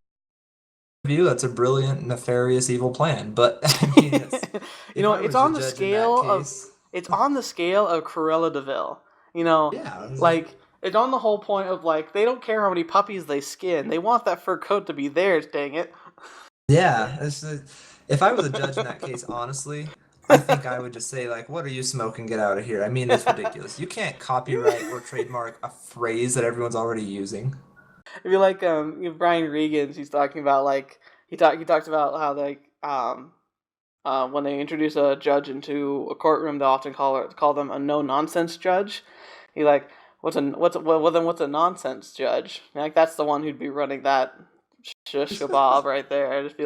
view, that's a brilliant, nefarious, evil plan. But I mean, if I It's was the on the judge in that scale of case, Cruella de Vil. You know, yeah, like it's on the whole point of they don't care how many puppies they skin. They want that fur coat to be theirs, dang it. yeah. If I was a judge in that case, honestly, I think I would just say like, "What are you smoking? Get out of here!" I mean, it's ridiculous. You can't copyright or trademark a phrase that everyone's already using. It'd be like Brian Regan's. He's talking about he talks about how when they introduce a judge into a courtroom, they often call them a no nonsense judge. He what's a nonsense judge? That's the one who'd be running that shish kebab right there. I'd just be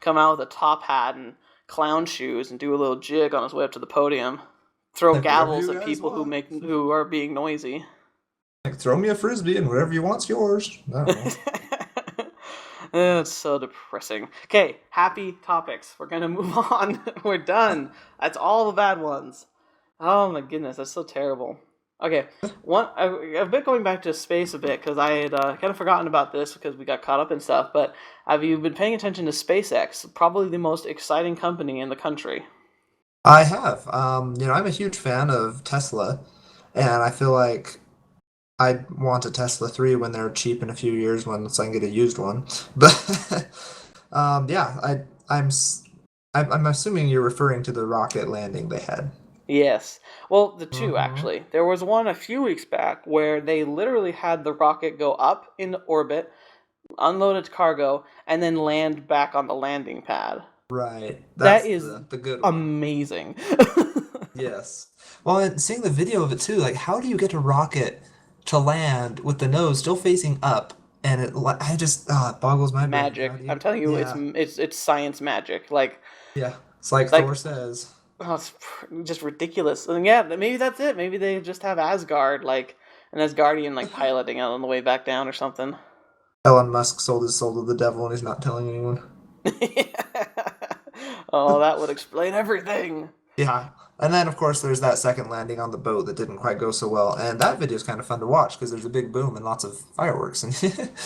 come out with a top hat and clown shoes and do a little jig on his way up to the podium, throw Like whatever gavels you at guys people want. who are being noisy. Like throw me a frisbee and whatever you want's yours. I don't know. It's so depressing. Okay, happy topics. We're gonna move on. We're done. That's all the bad ones. Oh my goodness, that's so terrible. Okay, a bit going back to space a bit because I had kind of forgotten about this because we got caught up in stuff. But have you been paying attention to SpaceX? Probably the most exciting company in the country. I have. I'm a huge fan of Tesla, and I feel like I want a Tesla 3 when they're cheap in a few years when so I can get a used one. But yeah, I'm assuming you're referring to the rocket landing they had. Yes. Well, the two Mm-hmm. actually. There was one a few weeks back where they literally had the rocket go up into orbit, unload its cargo, and then land back on the landing pad. Right. That That's is the good one. amazing. Yes. Well, and seeing the video of it too, like how do you get a rocket to land with the nose still facing up and I just it boggles my brain. How Magic. do you I'm telling you, Yeah. it's science magic. Yeah. It's like Thor Like says. oh, it's just ridiculous. And yeah, maybe that's it. Maybe they just have Asgard an Asgardian piloting it on the way back down or something. Elon Musk sold his soul to the devil and he's not telling anyone. Oh, that would explain everything. Yeah. And then, of course, there's that second landing on the boat that didn't quite go so well. And that video is kind of fun to watch because there's a big boom and lots of fireworks. And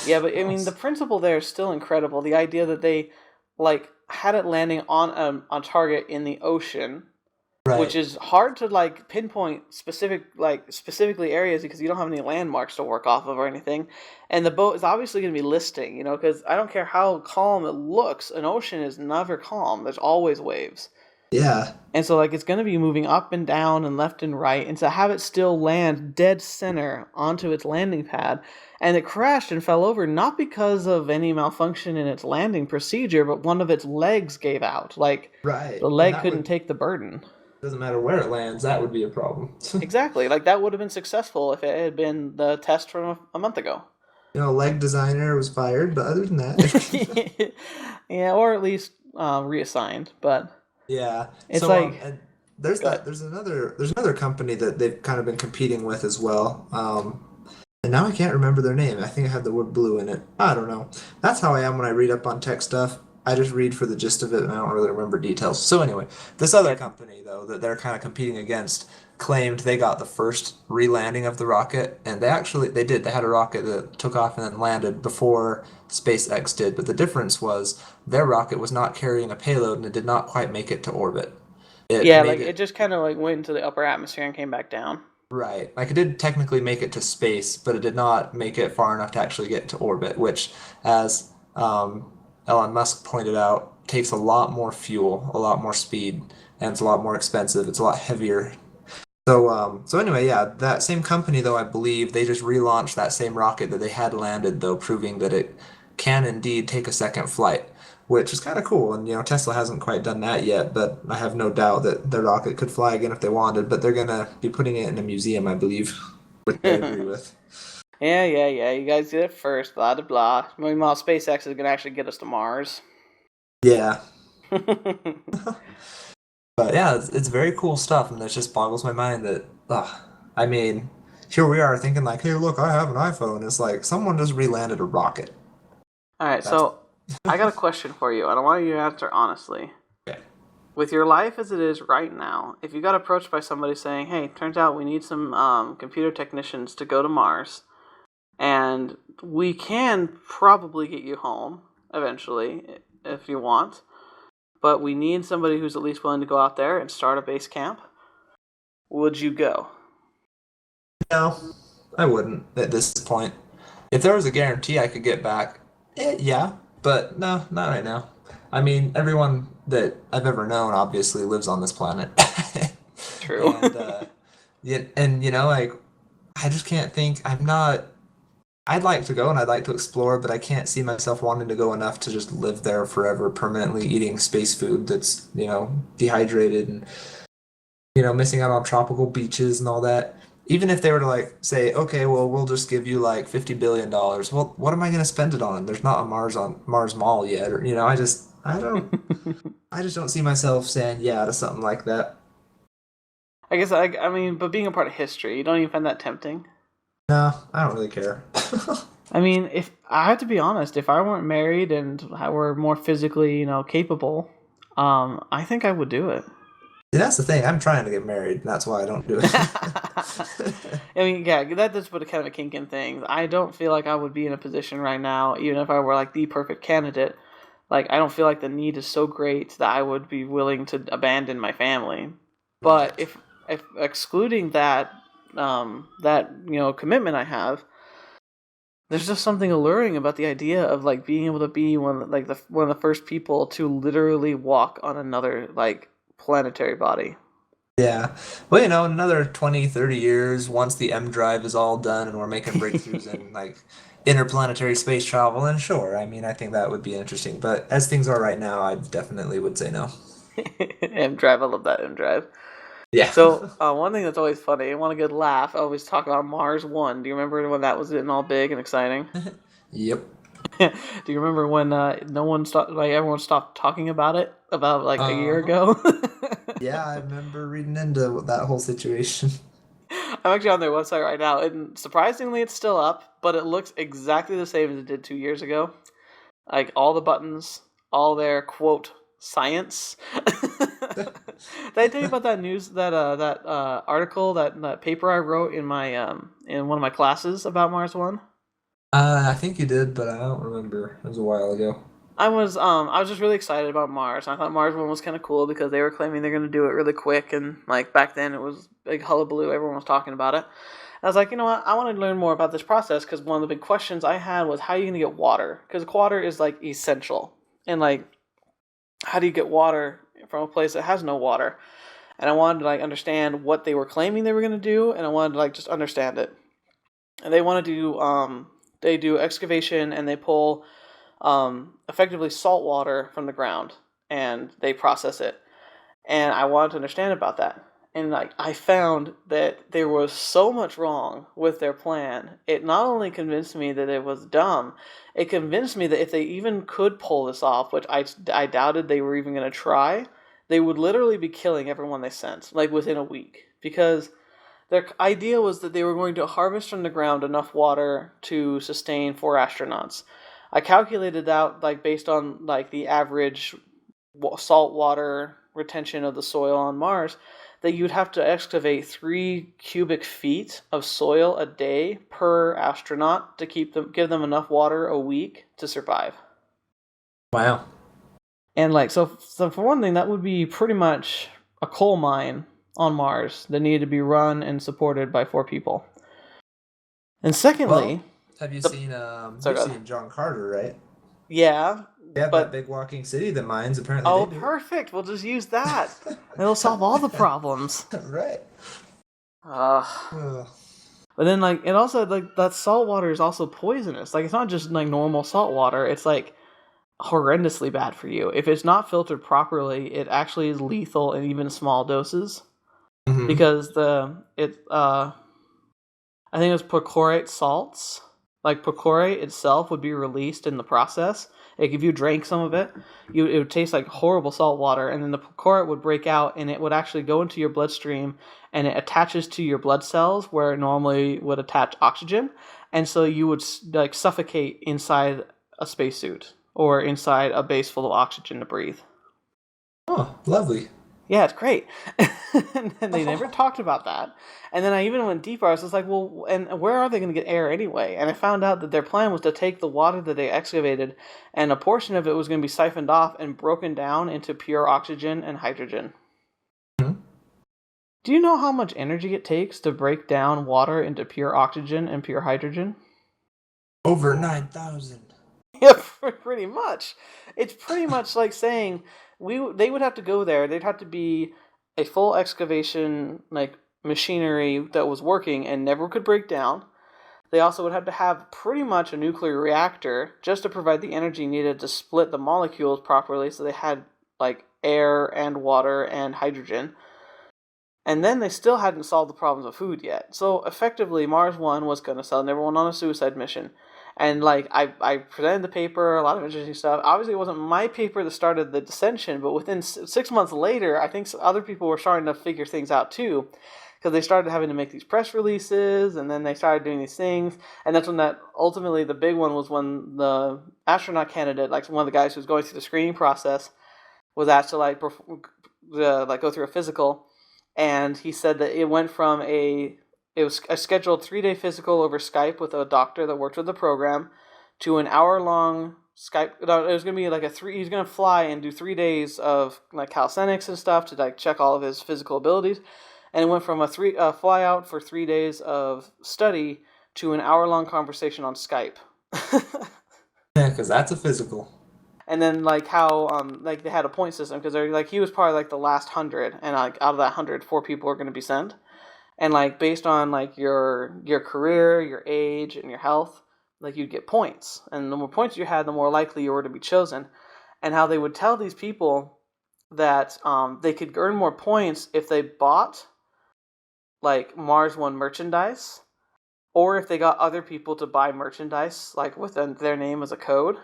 Yeah, but I mean, the yes. principle there is still incredible. The idea that they had it landing on target in the ocean, which Right. is hard to pinpoint specifically areas because you don't have any landmarks to work off of or anything. And the boat is obviously going to be listing, because I don't care how calm it looks, an ocean is never calm. There's always waves. Yeah. And so it's going to be moving up and down and left and right, and to have it still land dead center onto its landing pad, and it crashed and fell over not because of any malfunction in its landing procedure, but one of its legs gave out. Right. The And leg that couldn't would take the burden. doesn't matter where it lands, that would be a problem. Exactly. That would have been successful if it had been the test from a month ago. Leg designer was fired, but other than that. Yeah, or at least reassigned. But Yeah. it's So and good. there's another company that they've kind of been competing with as well. And now I can't remember their name. I think it had the word blue in it. I don't know. That's how I am when I read up on tech stuff. I just read for the gist of it and I don't really remember details. So anyway, this other Yeah, company though that they're kind of competing against claimed they got the first re-landing of the rocket and they had a rocket that took off and then landed before SpaceX did, but the difference was their rocket was not carrying a payload and it did not quite make it to orbit. It yeah. made It it just kind of went into the upper atmosphere and came back down. right. Like it did technically make it to space, but it did not make it far enough to actually get to orbit, which, as Elon Musk pointed out, takes a lot more fuel, a lot more speed, and it's a lot more expensive. It's a lot heavier. So anyway, yeah, that same company though, I believe they just relaunched that same rocket that they had landed though, proving that it can indeed take a second flight, which is kind of cool. And Tesla hasn't quite done that yet, but I have no doubt that their rocket could fly again if they wanted. But they're gonna be putting it in a museum, I believe, which I agree with. Yeah. You guys did it first. Blah blah blah. Meanwhile, SpaceX is gonna actually get us to Mars. Yeah, but yeah, it's very cool stuff, and it just boggles my mind that, I mean, here we are thinking like, hey, look, I have an iPhone. It's like someone just re-landed a rocket. All right, That's so I got a question for you. I don't want you to answer honestly. okay. With your life as it is right now, if you got approached by somebody saying, "Hey, turns out we need some computer technicians to go to Mars, and we can probably get you home eventually if you want, but we need somebody who's at least willing to go out there and start a base camp," would you go? No, I wouldn't at this point. If there was a guarantee I could get back, yeah, but no, not right now. I mean, everyone that I've ever known obviously lives on this planet. True. And yeah, and like I just can't think. I'm not. I'd like to go and I'd like to explore, but I can't see myself wanting to go enough to just live there forever, permanently eating space food that's dehydrated and missing out on tropical beaches and all that. Even if they were to like say, okay, well, we'll just give you like $50 billion. Well, what am I going to spend it on? There's not a Mars Mall yet, or I just don't see myself saying yeah to something like that. I guess I mean, but being a part of history, you don't even find that tempting. No, I don't really care. I mean, if I have to be honest, if I weren't married and I were more physically, capable, I think I would do it. See, that's the thing. I'm trying to get married. That's why I don't do it. I mean, yeah, that does put a kind of a kink in things. I don't feel like I would be in a position right now, even if I were like the perfect candidate. Like, I don't feel like the need is so great that I would be willing to abandon my family. But if excluding that commitment I have, there's just something alluring about the idea of like being able to be one of the first people to literally walk on another like planetary body. Yeah. Well, in another 20, 30 years, once the M drive is all done and we're making breakthroughs in like interplanetary space travel, and sure, I mean, I think that would be interesting. But as things are right now, I definitely would say no. M Drive, I love that M Drive. Yeah. So one thing that's always funny, I want a good laugh. I always talk about Mars One. Do you remember when that was getting all big and exciting? Yep. Do you remember when no one stopped, like everyone stopped talking about it about like a year Uh-huh. ago? Yeah, I remember reading into that whole situation. I'm actually on their website right now, and surprisingly, it's still up, but it looks exactly the same as it did 2 years ago. Like all the buttons, all their quote science. Did I tell you about that news that article that paper I wrote in my in one of my classes about Mars One? I think you did, but I don't remember. It was a while ago. I was just really excited about Mars. I thought Mars One was kind of cool because they were claiming they're going to do it really quick, and like back then it was big hullabaloo. Everyone was talking about it. I was like, you know what? I want to learn more about this process because one of the big questions I had was how are you going to get water? Because water is like essential, and like how do you get water from a place that has no water? And I wanted to like understand what they were claiming they were going to do, and I wanted to like just understand it. And they want to do they do excavation and they pull effectively salt water from the ground and they process it. And I wanted to understand about that. And like I found that there was so much wrong with their plan. It not only convinced me that it was dumb, it convinced me that if they even could pull this off, which I doubted they were even going to try, they would literally be killing everyone they sent, like within a week. Because their idea was that they were going to harvest from the ground enough water to sustain 4 astronauts. I calculated out, like based on like the average salt water retention of the soil on Mars, that you'd have to excavate 3 cubic feet of soil a day per astronaut to give them enough water a week to survive. Wow. And like so for one thing, that would be pretty much a coal mine on Mars that needed to be run and supported by 4 people. And secondly, Well, have you the, seen sorry, you've seen John Carter, right? yeah, They have that but big walking city that mines. Apparently oh, they do perfect. We'll just use that. It'll solve all the problems. it. Right. Ugh. But then, like, it also, like, that salt water is also poisonous. Like, it's not just, like, normal salt water. It's, like, horrendously bad for you. If it's not filtered properly, it actually is lethal in even small doses. Mhm. Because I think it was perchlorate salts. Like, perchlorate itself would be released in the process. Like, if you drank some of it, it would taste like horrible salt water, and then the perchlorate would break out, and it would actually go into your bloodstream, and it attaches to your blood cells where it normally would attach oxygen, and so you would, like, suffocate inside a spacesuit or inside a base full of oxygen to breathe. Oh, lovely. Yeah, it's great. And they never talked about that. And then I even went deeper. I was just like, well, and where are they going to get air anyway? And I found out that their plan was to take the water that they excavated, and a portion of it was going to be siphoned off and broken down into pure oxygen and hydrogen. Mhm. Do you know how much energy it takes to break down water into pure oxygen and pure hydrogen? Over 9,000. Yeah, pretty much. It's pretty much like saying they would have to go there. They'd have to be a full excavation, like, machinery that was working and never could break down. They also would have to have pretty much a nuclear reactor just to provide the energy needed to split the molecules properly, so they had, like, air and water and hydrogen. And then they still hadn't solved the problems of food yet. So effectively, Mars One was going to send everyone on a suicide mission. And, like, I presented the paper, a lot of interesting stuff. Obviously, it wasn't my paper that started the dissension, but within 6 months later, I think other people were starting to figure things out too, because they started having to make these press releases, and then they started doing these things. And that's when that ultimately the big one was when the astronaut candidate, like one of the guys who was going through the screening process, was asked to, like, go through a physical, and he said that it went from it was a scheduled 3-day physical over Skype with a doctor that worked with the program to an hour-long Skype. It was going to be like he's going to fly and do 3 days of, like, calisthenics and stuff to, like, check all of his physical abilities. And it went from a fly out for 3 days of study to an hour-long conversation on Skype. Yeah, because that's a physical. And then, like, how like they had a point system, because they're like, he was probably like the last 100, and, like, out of that 100, 4 people are going to be sent. And, like, based on, like, your career, your age, and your health, like, you'd get points. And the more points you had, the more likely you were to be chosen. And how they would tell these people that they could earn more points if they bought, like, Mars One merchandise, or if they got other people to buy merchandise, like, with their name as a code.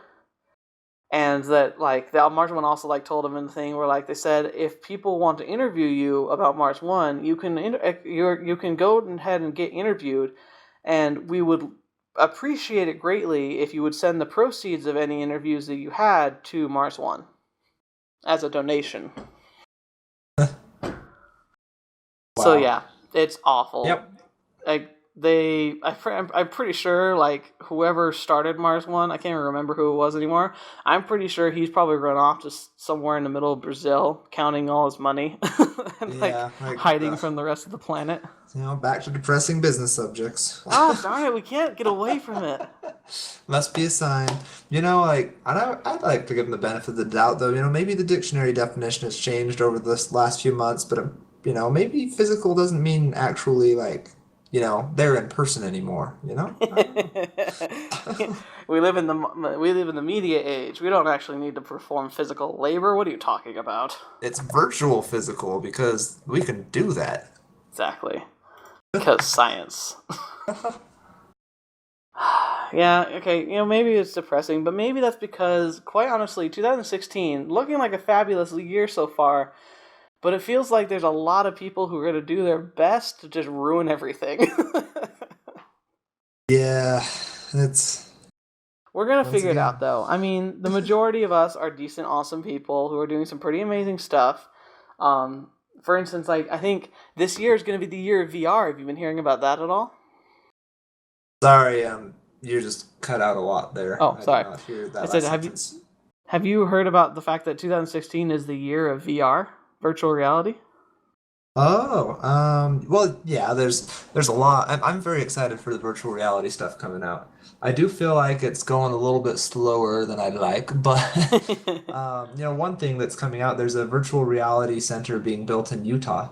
And that, like, the Mars One also, like, told them in the thing where, like, they said, if people want to interview you about Mars One, you can go ahead and get interviewed, and we would appreciate it greatly if you would send the proceeds of any interviews that you had to Mars One as a donation. Wow. So yeah, it's awful. Yep. Like, I'm pretty sure, like, whoever started Mars One, I can't even remember who it was anymore. I'm pretty sure he's probably run off to somewhere in the middle of Brazil, counting all his money, and, Yeah, like, hiding from the rest of the planet. Back to depressing business subjects. Oh, darn it, we can't get away from it. Must be a sign. Like, I'd like to give him the benefit of the doubt, though. Maybe the dictionary definition has changed over this last few months, but, maybe physical doesn't mean actually, like, they're in person anymore, We live in the media age. We don't actually need to perform physical labor. What are you talking about? It's virtual physical because we can do that. Exactly. Because science. Yeah, okay, maybe it's depressing, but maybe that's because, quite honestly, 2016, looking like a fabulous year so far, but it feels like there's a lot of people who are going to do their best to just ruin everything. Yeah, We're going to figure it out, though. I mean, the majority of us are decent, awesome people who are doing some pretty amazing stuff. For instance, like, I think this year is going to be the year of VR. Have you been hearing about that at all? Sorry, you just cut out a lot there. Oh, sorry. I did not hear that I said, last sentence. have you heard about the fact that 2016 is the year of VR, virtual reality? Oh, well, yeah, there's a lot. I'm very excited for the virtual reality stuff coming out. I do feel like it's going a little bit slower than I'd like, but one thing that's coming out, there's a virtual reality center being built in Utah,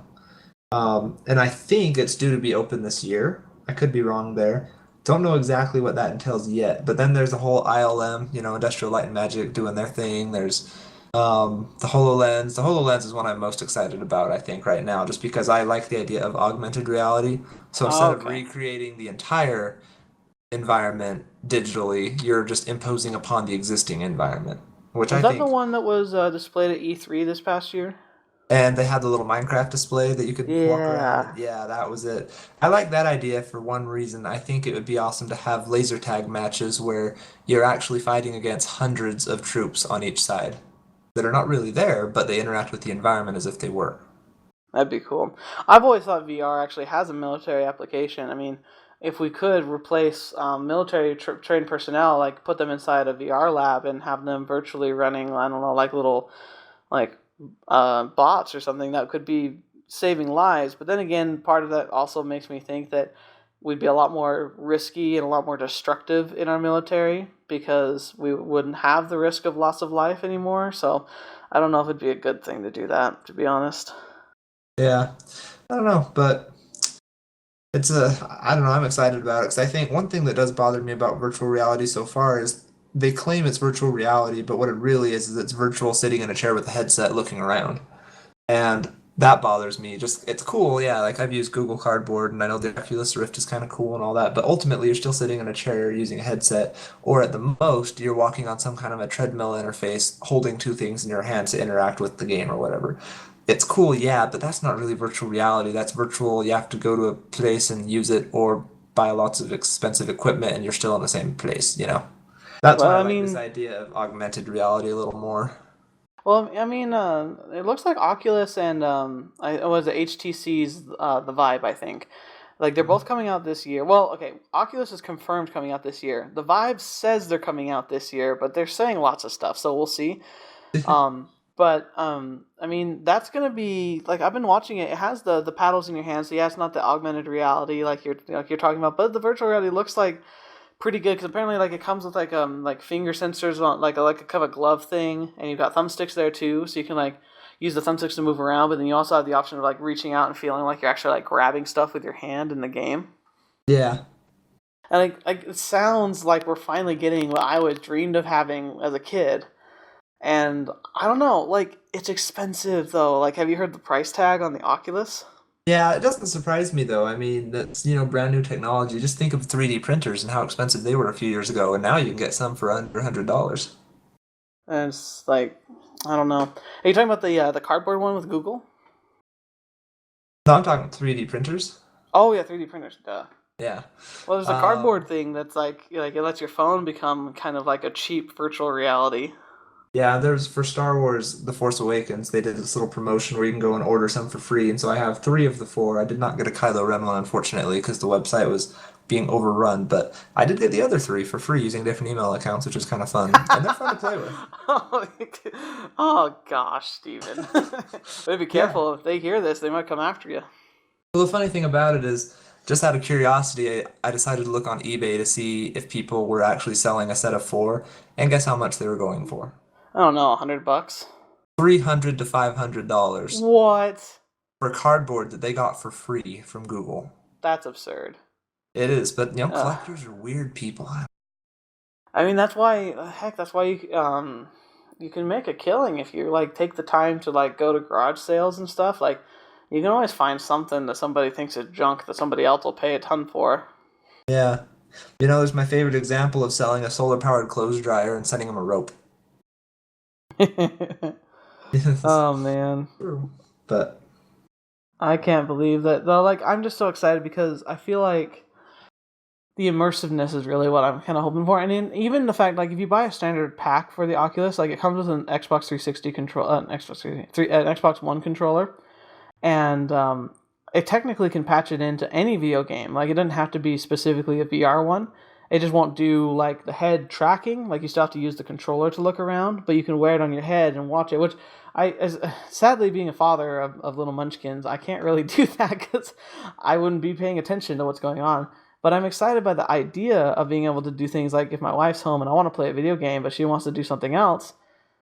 And I think it's due to be open this year. I could be wrong there. Don't know exactly what that entails yet. But then there's the whole ILM, Industrial Light and Magic doing their thing. There's the HoloLens. The HoloLens is one I'm most excited about, I think, right now, just because I like the idea of augmented reality. So Oh, instead of okay. recreating the entire environment digitally, you're just imposing upon the existing environment, which Was I that the think. one that was displayed at E3 this past year? And they had the little Minecraft display that you could walk around, Yeah. and yeah, that was it. I like that idea for one reason. I think it would be awesome to have laser tag matches where you're actually fighting against hundreds of troops on each side that are not really there, but they interact with the environment as if they were. That'd be cool. I've always thought VR actually has a military application. I mean, if we could replace military trained personnel, like put them inside a VR lab and have them virtually running, I don't know, like little like bots or something, that could be saving lives. But then again, part of that also makes me think that we'd be a lot more risky and a lot more destructive in our military because we wouldn't have the risk of loss of life anymore. So I don't know if it'd be a good thing to do that, to be honest. Yeah, I don't know, but I don't know, I'm excited about it because I think one thing that does bother me about virtual reality so far is they claim it's virtual reality, but what it really is it's virtual sitting in a chair with a headset looking around. And that bothers me. Just it's cool, yeah. Like I've used Google Cardboard, and I know the Oculus Rift is kind of cool and all that. But ultimately, you're still sitting in a chair using a headset, or at the most, you're walking on some kind of a treadmill interface, holding two things in your hand to interact with the game or whatever. It's cool, yeah, but that's not really virtual reality. That's virtual. You have to go to a place and use it, or buy lots of expensive equipment, and you're still in the same place. That's Well, why I I like this mean, idea of augmented reality a little more. it looks like Oculus and it was HTC's the Vive, I think. Like they're both coming out this year. Well, okay, Oculus is confirmed coming out this year. The Vive says they're coming out this year, but they're saying lots of stuff, so we'll see. I mean, that's gonna be like I've been watching it. It has the paddles in your hands, so yeah, it's not the augmented reality like you're talking about, but the virtual reality looks like pretty good because apparently like it comes with like finger sensors on like a kind of a glove thing, and you've got thumbsticks there too, so you can like use the thumbsticks to move around, but then you also have the option of like reaching out and feeling like you're actually like grabbing stuff with your hand in the game. Yeah. And like it sounds like we're finally getting what I was dreamed of having as a kid. And I don't know, like it's expensive though. Like, have you heard the price tag on the Oculus? Yeah, it doesn't surprise me though. I mean, that's brand new technology. Just think of 3D printers and how expensive they were a few years ago, and now you can get some for under $100. And it's like, I don't know. Are you talking about the cardboard one with Google? No, I'm talking 3D printers. Oh yeah, 3D printers. Duh. Yeah. Well, there's a cardboard Um, thing that's like it lets your phone become kind of like a cheap virtual reality. yeah, there's for Star Wars The Force Awakens, they did this little promotion where you can go and order some for free, and so I have three of the four. I did not get a Kylo Ren one, unfortunately, because the website was being overrun, but I did get the other three for free using different email accounts, which is kind of fun, and they're fun to play with. Oh gosh, Steven. But be Yeah. careful. If they hear this, they might come after you. Well, the funny thing about it is, just out of curiosity, I decided to look on eBay to see if people were actually selling a set of four, and guess how much they were going for? I don't know, $100. $300 to $500 What? for cardboard that they got for free from Google. That's absurd. It is, but Ugh. collectors are weird people. I mean, that's why. Heck, that's why you can make a killing if you like take the time to like go to garage sales and stuff. Like, you can always find something that somebody thinks is junk that somebody else will pay a ton for. Yeah. There's my favorite example of selling a solar powered clothes dryer and sending them a rope. It's Oh man, true. But I can't believe that though. Like, I'm just so excited because I feel like the immersiveness is really what I'm kind of hoping for, and even the fact like if you buy a standard pack for the Oculus, like it comes with an Xbox 360 control, an Xbox One controller, and it technically can patch it into any video game. Like it doesn't have to be specifically a VR one. It just won't do like the head tracking. Like you still have to use the controller to look around, but you can wear it on your head and watch it. Which as sadly being a father of little munchkins, I can't really do that because I wouldn't be paying attention to what's going on. But I'm excited by the idea of being able to do things like if my wife's home and I want to play a video game, but she wants to do something else,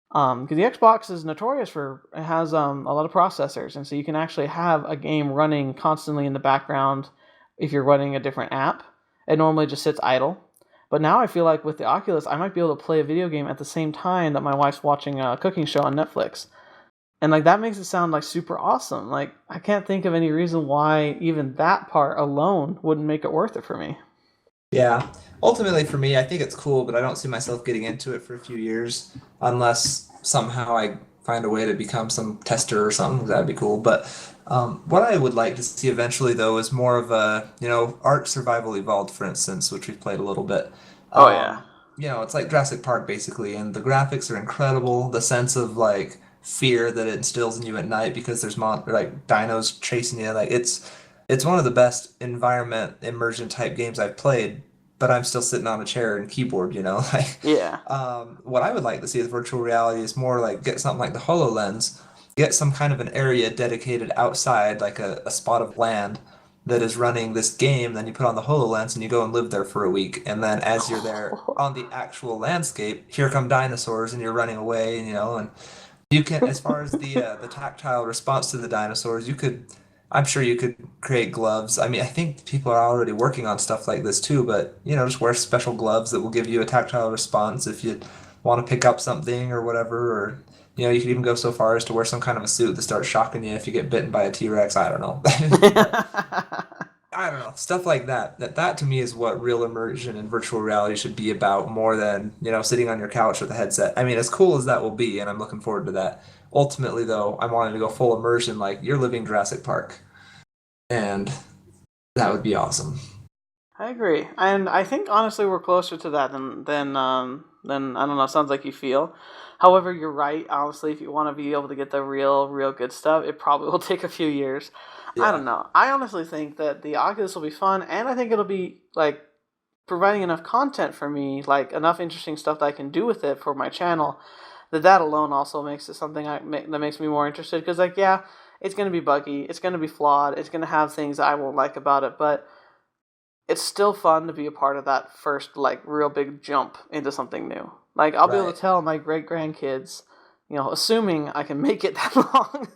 Because the Xbox is notorious for it has a lot of processors, and so you can actually have a game running constantly in the background if you're running a different app. It normally just sits idle. But now I feel like with the Oculus, I might be able to play a video game at the same time that my wife's watching a cooking show on Netflix. And like that makes it sound like super awesome. Like I can't think of any reason why even that part alone wouldn't make it worth it for me. Yeah. Ultimately, for me, I think it's cool, but I don't see myself getting into it for a few years unless somehow I find a way to become some tester or something. That'd be cool. But what I would like to see eventually, though, is more of a, Ark Survival Evolved, for instance, which we've played a little bit. Oh yeah. It's like Jurassic Park, basically, and the graphics are incredible. The sense of, like, fear that it instills in you at night because there's like dinos chasing you, like it's one of the best environment immersion type games I've played, but I'm still sitting on a chair and keyboard, Like, Yeah. what I would like to see with virtual reality is more like get something like the HoloLens, get some kind of an area dedicated outside, like a spot of land that is running this game. Then you put on the HoloLens and you go and live there for a week. And then as you're there on the actual landscape, here come dinosaurs and you're running away, and you can, as far as the tactile response to the dinosaurs, I'm sure you could create gloves. I mean, I think people are already working on stuff like this too, but just wear special gloves that will give you a tactile response if you want to pick up something or whatever, or you could even go so far as to wear some kind of a suit that starts shocking you if you get bitten by a T-Rex. I don't know. But I don't know, stuff like that. That to me is what real immersion in virtual reality should be about, more than sitting on your couch with a headset. I mean, as cool as that will be, and I'm looking forward to that. Ultimately, though, I'm wanting to go full immersion, like you're living Jurassic Park, and that would be awesome. I agree, and I think honestly we're closer to that than I don't know. Sounds like you feel. However, you're right. Honestly, if you want to be able to get the real good stuff, it probably will take a few years. I Yeah, don't know. I honestly think that the Oculus will be fun, and I think it'll be like providing enough content for me, like enough interesting stuff that I can do with it for my channel. That alone also makes it something that makes me more interested. Because like yeah, it's gonna be buggy, it's gonna be flawed, it's gonna have things that I won't like about it, but it's still fun to be a part of that first like real big jump into something new. Like I'll be able right. to tell my great grandkids, assuming I can make it that long,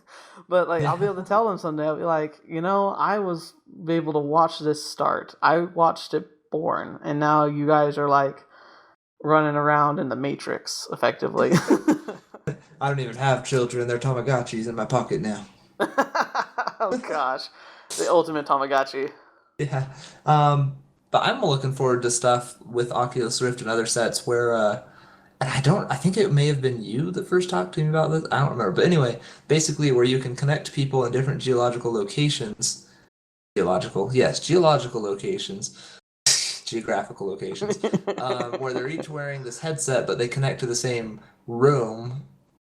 but like I'll be able to tell them someday. I'll be like, I was able to watch this start. I watched it born, and now you guys are like running around in the Matrix, effectively. I don't even have children. They're Tamagotchis in my pocket now. Oh gosh, the ultimate Tamagotchi. Yeah. But I'm looking forward to stuff with Oculus Rift and other sets where and I think it may have been you that first talked to me about this. I don't remember. But anyway, basically where you can connect people in different geological locations. Geological locations, geographical locations, where they're each wearing this headset, but they connect to the same room,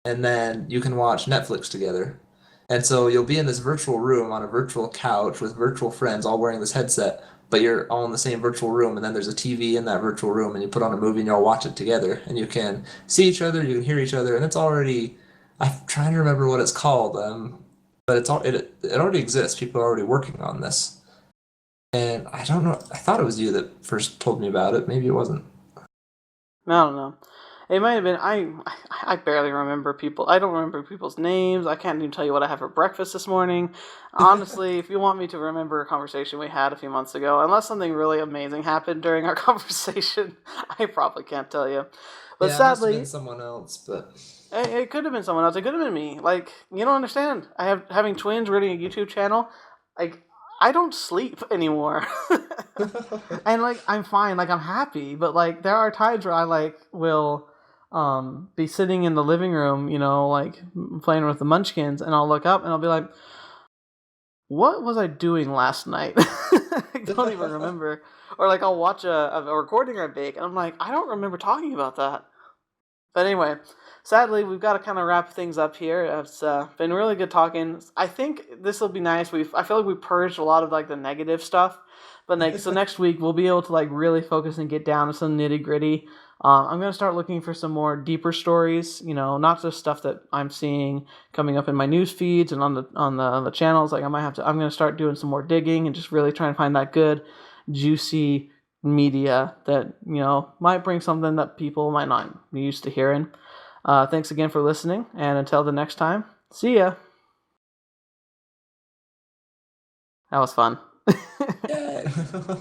and then you can watch Netflix together. And so you'll be in this virtual room on a virtual couch with virtual friends all wearing this headset, but you're all in the same virtual room, and then there's a TV in that virtual room, and you put on a movie and you all watch it together, and you can see each other, you can hear each other, and it's already, I'm trying to remember what it's called, but it already exists. People are already working on this. And I don't know, I thought it was you that first told me about it. Maybe it wasn't. I don't know. It might have been. I barely remember people. I don't remember people's names. I can't even tell you what I had for breakfast this morning. Honestly, if you want me to remember a conversation we had a few months ago, unless something really amazing happened during our conversation, I probably can't tell you. But Yeah, it must have been sadly, someone else, but it could have been someone else. It could have been me. Like you don't understand. Having twins running a YouTube channel. Like I don't sleep anymore. And like I'm fine, like I'm happy, but like there are times where I like will be sitting in the living room, like playing with the munchkins, and I'll look up and I'll be like, what was I doing last night? I don't even remember. Or like I'll watch a recording I make and I'm like, I don't remember talking about that. But anyway, sadly, we've got to kind of wrap things up here. It's been really good talking. I think this will be nice. I feel like we purged a lot of like the negative stuff, but like so next week we'll be able to like really focus and get down to some nitty gritty. I'm gonna start looking for some more deeper stories. Not just stuff that I'm seeing coming up in my news feeds and on the channels. Like I'm gonna start doing some more digging and just really try and find that good, juicy media that might bring something that people might not be used to hearing. Thanks again for listening, and until the next time, see ya. That was fun. Yeah.